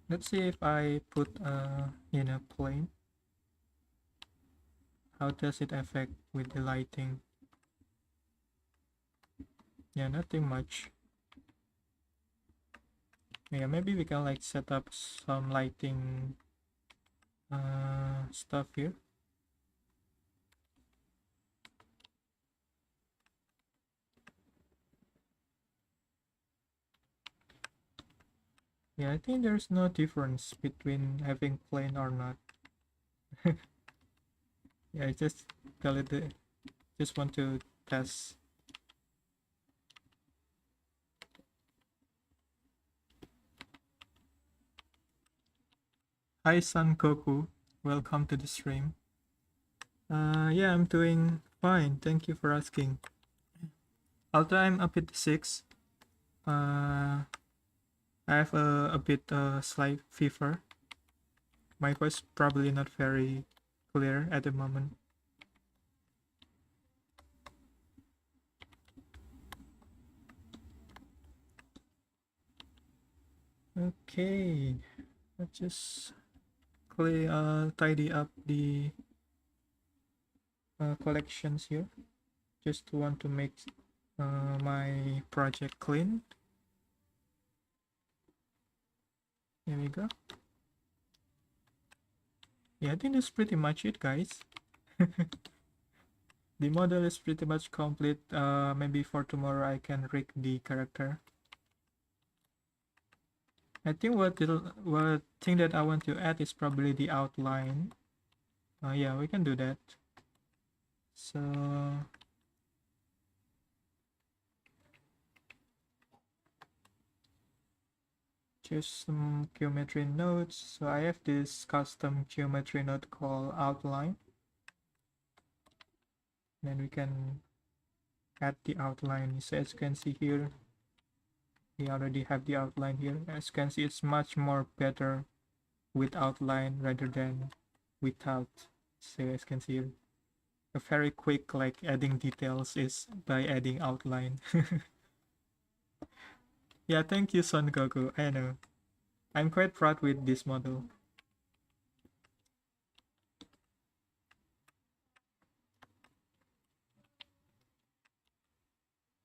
Let's see if I put in a plane. How does it affect with the lighting? Yeah, nothing much. Yeah, maybe we can like set up some lighting stuff here. Yeah, I think there's no difference between having plane or not. Yeah, I just tell it just want to test. Hi Sun Goku, welcome to the stream. Yeah, I'm doing fine, thank you for asking. Although I'm a bit sick, I have a bit slight fever. My voice probably not very clear at the moment. Okay, let's just tidy up the collections here. Just want to make my project clean. There we go. Yeah, I think that's pretty much it, guys. The model is pretty much complete. Maybe for tomorrow I can rig the character. I think what thing that I want to add is probably the outline. Yeah, we can do that. So just some geometry nodes. So I have this custom geometry node called outline. Then we can add the outline. So as you can see here, we already have the outline here. As you can see, it's much more better with outline rather than without. So as you can see here, a very quick like adding details is by adding outline. Yeah, thank you Son Goku. I know, I'm quite proud with this model.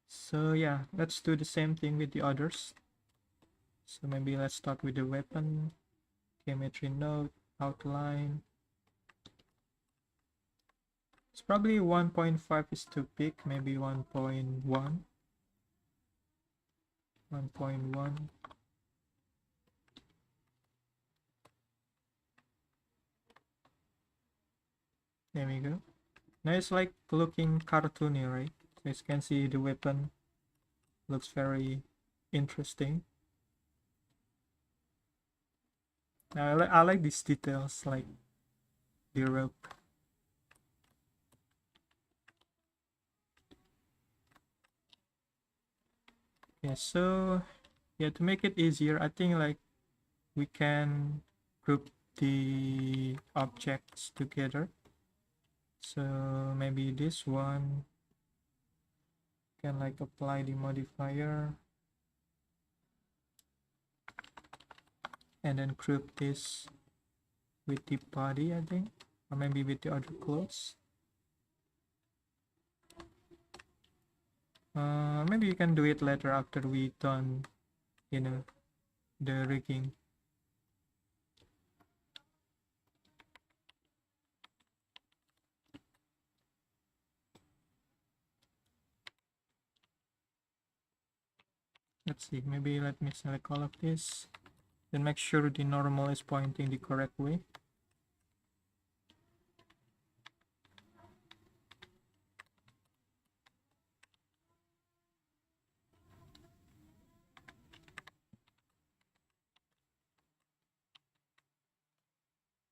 So yeah, let's do the same thing with the others. So maybe let's start with the weapon, geometry node, outline. It's probably 1.5 is too big, maybe 1.1. 1.1. There we go. Now it's like looking cartoony, right? So as you can see, the weapon looks very interesting. I like these details, like the rope. Yeah, so yeah, to make it easier, I think like we can group the objects together. So maybe this one can like apply the modifier and then group this with the body, I think, or maybe with the other clothes. Maybe you can do it later after we done, you know, the rigging. Let's see, maybe let me select all of this, then make sure the normal is pointing the correct way.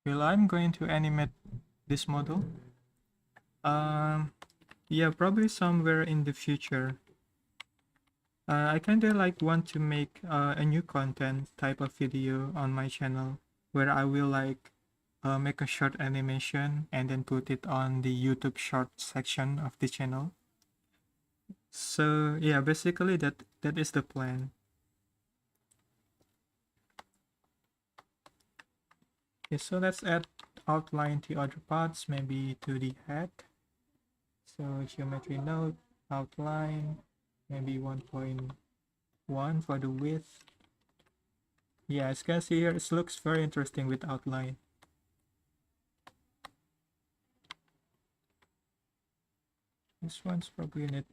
Well, I'm going to animate this model. Yeah, probably somewhere in the future. I kinda like want to make a new content type of video on my channel where I will like make a short animation and then put it on the YouTube short section of the channel. So yeah, basically that is the plan. Okay, so let's add outline to other parts, maybe to the head. So geometry node, outline, maybe 1.1 for the width. Yeah, as you can see here, it looks very interesting with outline. This one's probably in it.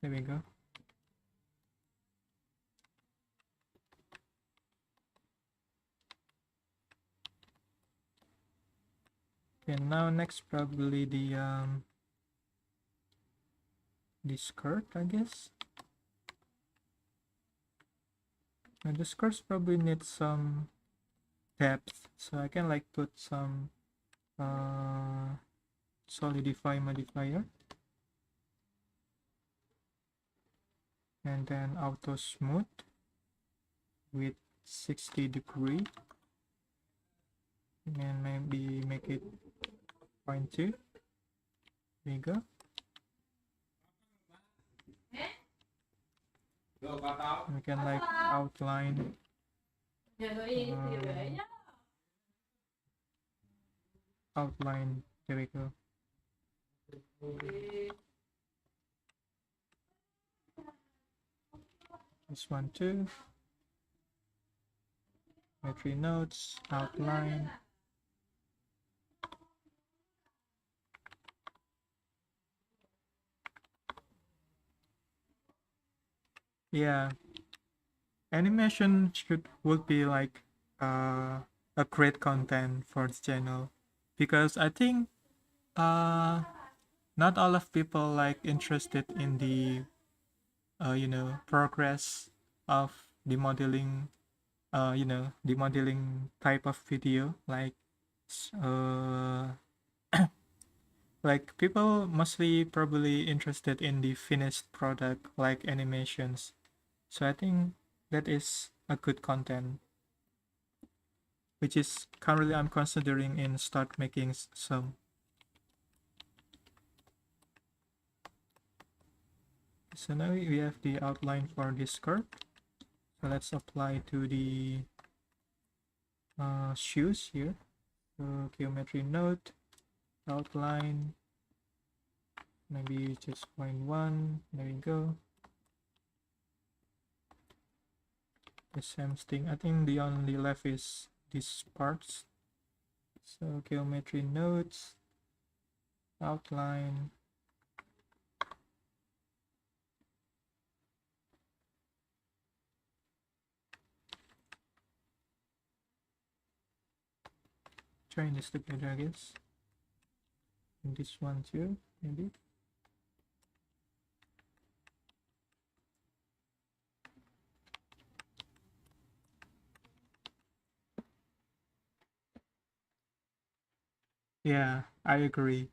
There we go. Okay, now next probably the skirt, I guess. And the skirts probably need some depth, so I can like put some solidify modifier and then auto smooth with 60 degree and maybe make it 0.2. There you go. We can like outline outline. There we go. This one too. Geometry nodes, outline. Yeah, animation would be like a great content for the channel because I think not all of people like interested in the progress of the modeling, the modeling type of video, like uh like people mostly probably interested in the finished product like animations. So I think that is a good content, which is currently I'm considering in start making some. So now we have the outline for this skirt. So let's apply to the shoes here. So geometry node, outline, maybe just 0.1. There we go. The same thing. I think the only left is these parts. So geometry nodes, outline. Join this together, I guess. And this one too, maybe. Yeah, I agree.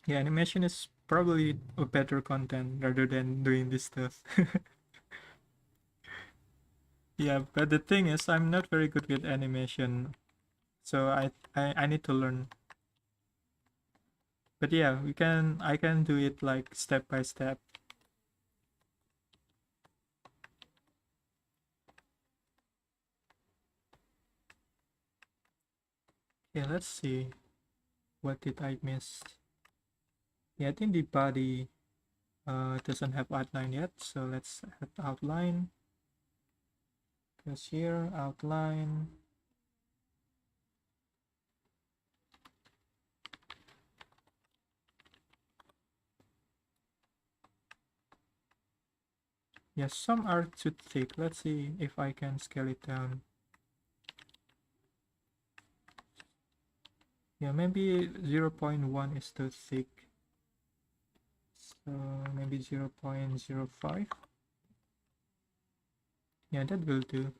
Yeah, animation is probably a better content rather than doing this stuff. Yeah, but the thing is, I'm not very good with animation, so I need to learn. But yeah, I can do it like step by step. Yeah, let's see. What did I miss? Yeah, I think the body doesn't have outline yet, so let's add outline. Because here, outline. Yes, some are too thick. Let's see if I can scale it down. Yeah, maybe 0.1 is too thick. So maybe 0.05. Yeah, that will do.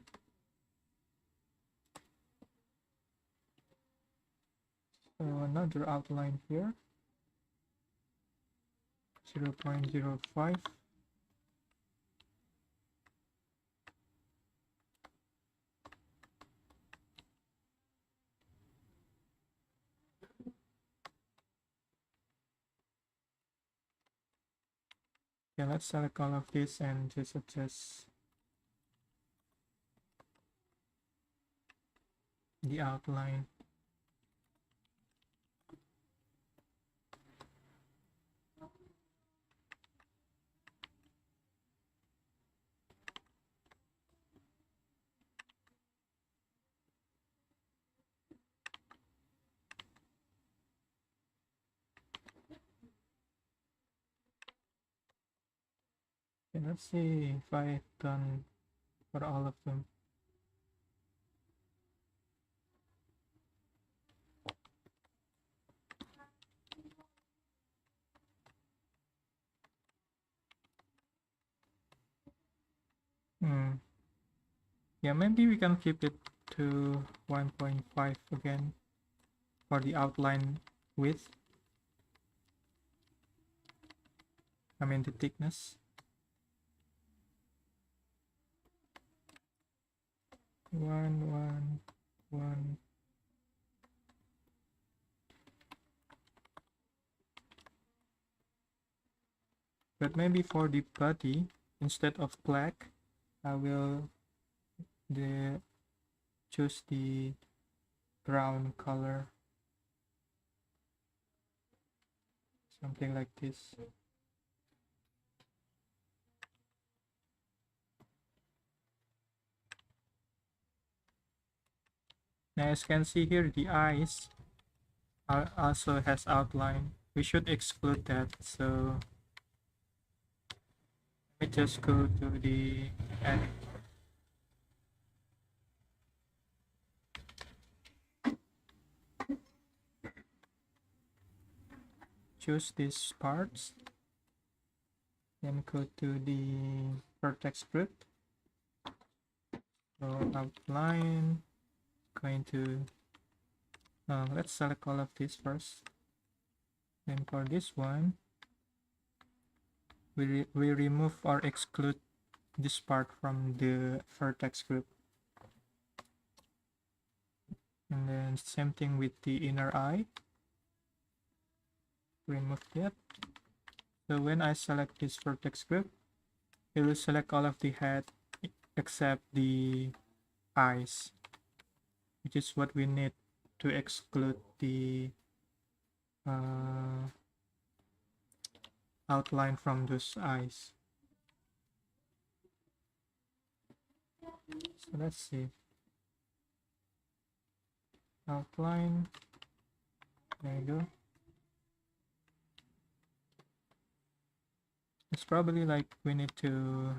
So another outline here. 0.05. Yeah, let's select all of this and just adjust the outline. Okay, let's see if I've done for all of them. Hmm. Yeah, maybe we can keep it to 1.5 again for the outline width. I mean the thickness. 1, 1, 1. But maybe for the body, instead of black, I will the choose the brown color, something like this. Now as you can see here, the eyes also has outline. We should exclude that. So let me just go to the edit. Choose these parts, then go to the vertex group. So outline, going to let's select all of these first. Then for this one, we remove or exclude this part from the vertex group. And then same thing with the inner eye. Remove that. So when I select this vertex group, it will select all of the head except the eyes, which is what we need to exclude the uh, outline from those eyes. So let's see. Outline. There you go. It's probably like we need to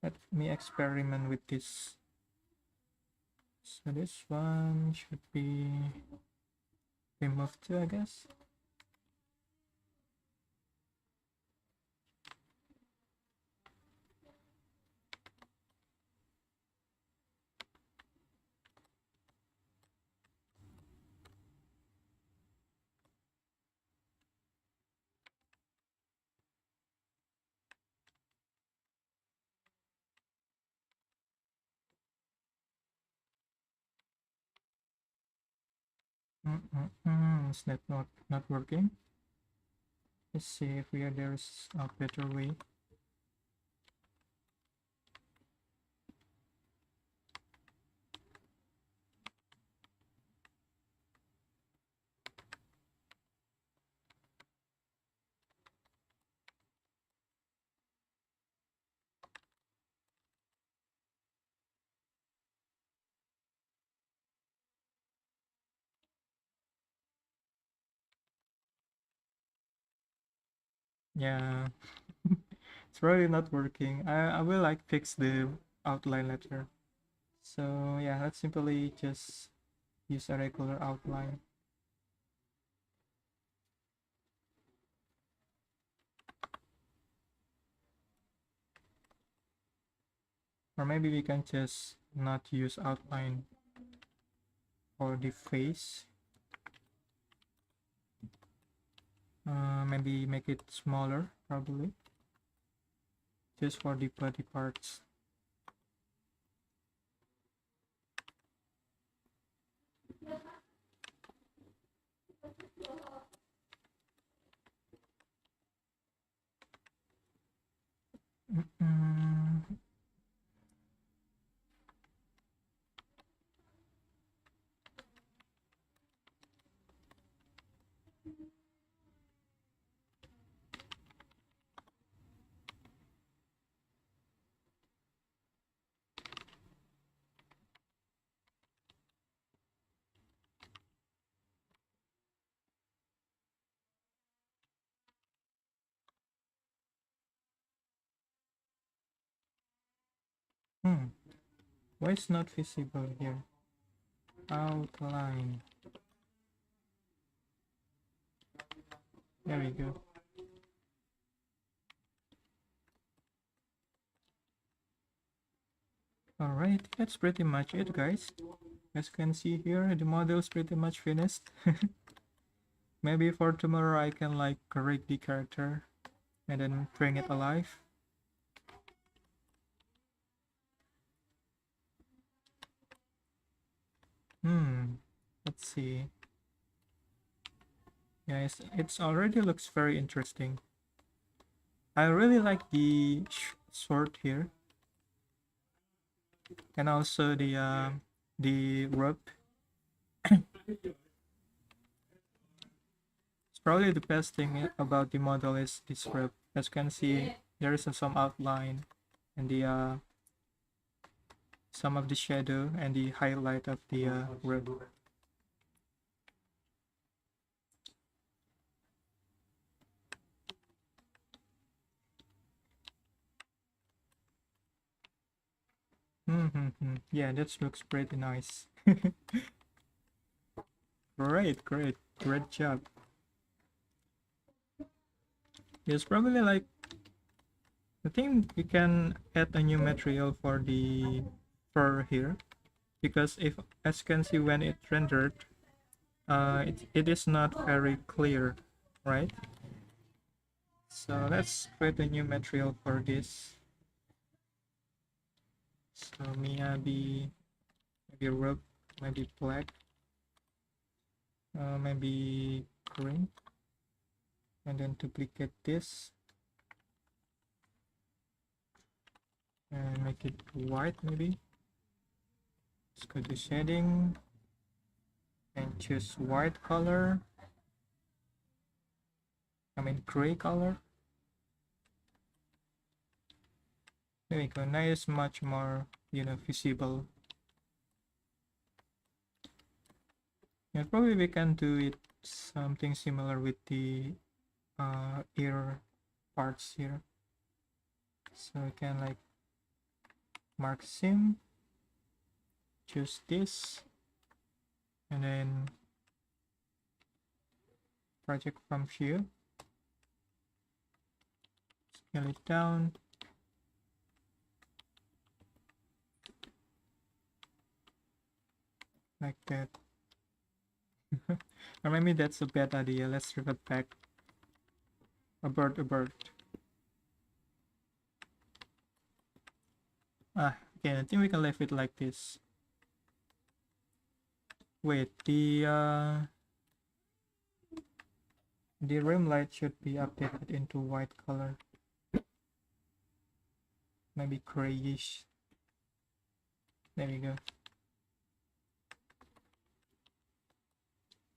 let me experiment with this. So this one should be removed too, I guess. It's not working. Let's see if there's a better way. Yeah, it's really not working. I will like fix the outline later. So yeah, let's simply just use a regular outline. Or maybe we can just not use outline for the face. Maybe make it smaller, probably. Just for the body parts. Mm-mm. Why is not visible here? Outline. There we go. Alright, that's pretty much it, guys. As you can see here, the model is pretty much finished. Maybe for tomorrow I can like correct the character and then bring it alive. Let's see. Yeah, it's already looks very interesting. I really like the sword here, and also the rope. It's probably the best thing about the model is this rope. As you can see, there is some outline and the some of the shadow and the highlight of the rope. Yeah, that looks pretty nice. Great job. Yes, probably like I think we can add a new material for the fur here because if as you can see when it rendered, it is not very clear, right? So let's create a new material for this. So Miyabi, maybe rope, maybe black, maybe green, and then duplicate this and make it white maybe. Let's go to shading and choose white color. I mean gray color. There we go. Now it's much more, visible. Yeah, probably we can do it something similar with the ear parts here. So we can like mark sim, choose this, and then project from view, scale it down. Like that. Or maybe that's a bad idea. Let's revert back. A bird. Okay, I think we can leave it like this. Wait, the The rim light should be updated into white color, maybe grayish. There we go.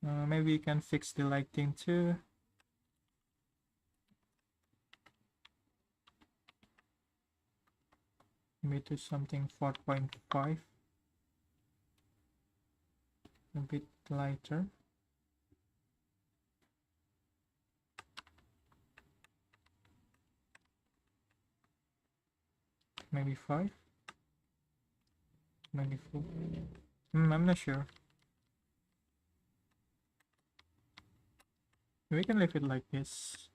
Maybe you can fix the lighting too. Maybe to something 4.5, a bit lighter. Maybe 5, maybe 4. I'm not sure. We can leave it like this.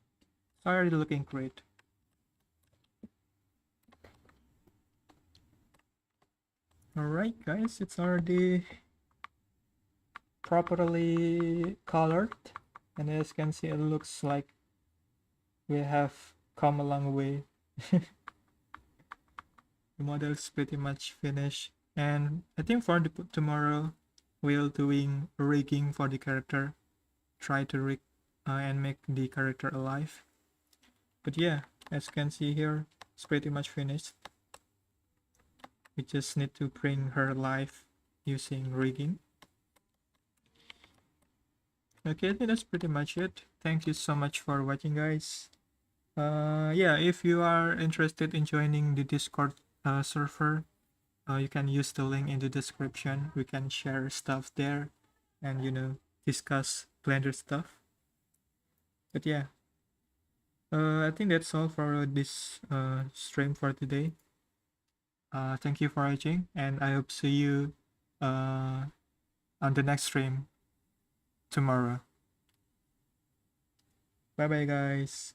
It's already looking great. Alright guys, it's already properly colored, and as you can see, it looks like we have come a long way. The model is pretty much finished, and I think for tomorrow we'll doing rigging for the character, try to rig and make the character alive. But yeah, as you can see here, it's pretty much finished. We just need to bring her alive using rigging. Okay, I think that's pretty much it. Thank you so much for watching, guys. Yeah, if you are interested in joining the Discord server, you can use the link in the description. We can share stuff there and, you know, discuss Blender stuff. But yeah, I think that's all for this stream for today. Thank you for watching, and I hope see you on the next stream tomorrow. Bye bye guys.